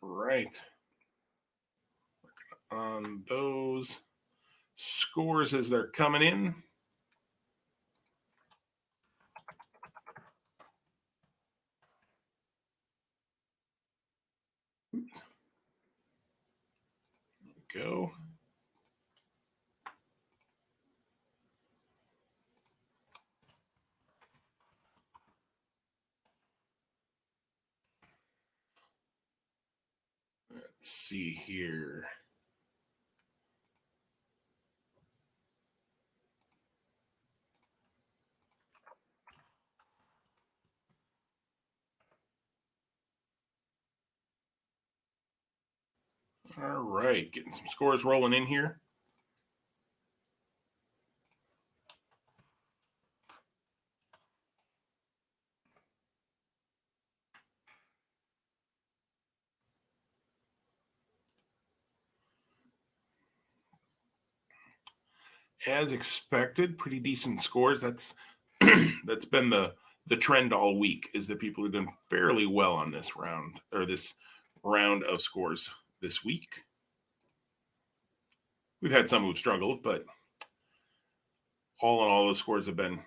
Right. On those scores as they're coming in. Go. Let's see here. All right, getting some scores rolling in here. As expected, pretty decent scores. That's that's been the trend all week, is that people have done fairly well on this round, or this round of scores this week. We've had some who've struggled, but all in all, the scores have been,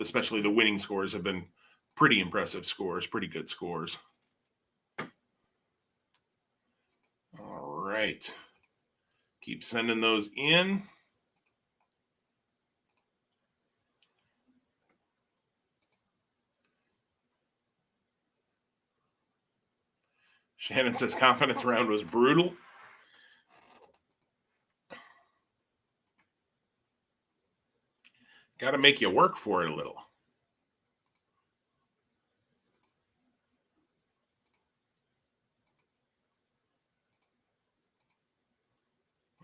especially the winning scores, have been pretty impressive scores, pretty good scores. All right. Keep sending those in. Shannon says confidence round was brutal. Got to make you work for it a little.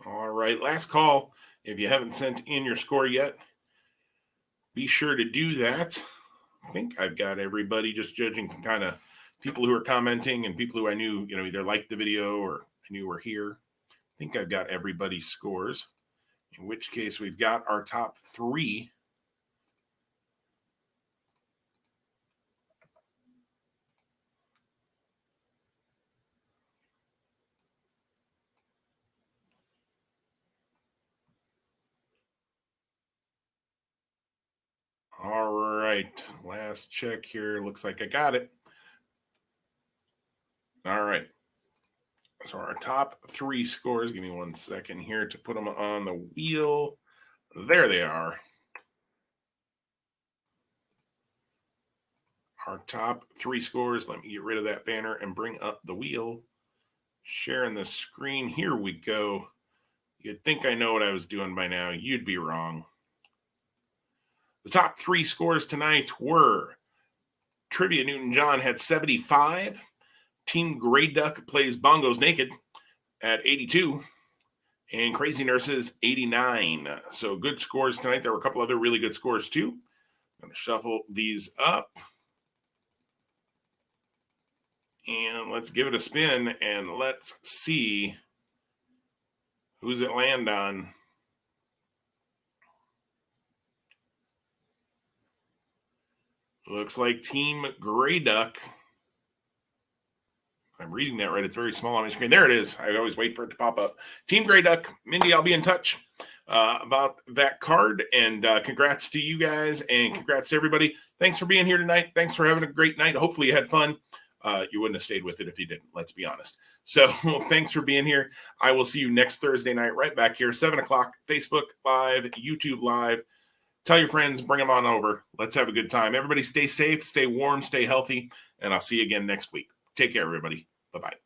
All right, last call. If you haven't sent in your score yet, be sure to do that. I think I've got everybody, just judging from kind of people who are commenting and people who I knew, either liked the video or I knew were here. I think I've got everybody's scores, in which case we've got our top three. All right, last check here. Looks like I got it. All right. So our top three scores, give me 1 second here to put them on the wheel. There they are. Our top three scores. Let me get rid of that banner and bring up the wheel. Sharing the screen. Here we go. You'd think I know what I was doing by now. You'd be wrong. The top three scores tonight were Trivia Newton John had 75. Team Grey Duck plays Bongos Naked at 82. And Crazy Nurses 89. So good scores tonight. There were a couple other really good scores too. I'm going to shuffle these up. And let's give it a spin and let's see who's it land on. Looks like Team Grey Duck. I'm reading that right. It's very small on my screen. There it is. I always wait for it to pop up. Team Grey Duck. Mindy, I'll be in touch. about that card. And congrats to you guys, and congrats to everybody. Thanks for being here tonight. Thanks for having a great night. Hopefully you had fun. You wouldn't have stayed with it if you didn't, let's be honest. So thanks for being here. I will see you next Thursday night right back here, 7 o'clock, Facebook Live, YouTube Live. Tell your friends, bring them on over. Let's have a good time. Everybody stay safe, stay warm, stay healthy, and I'll see you again next week. Take care, everybody. Bye-bye.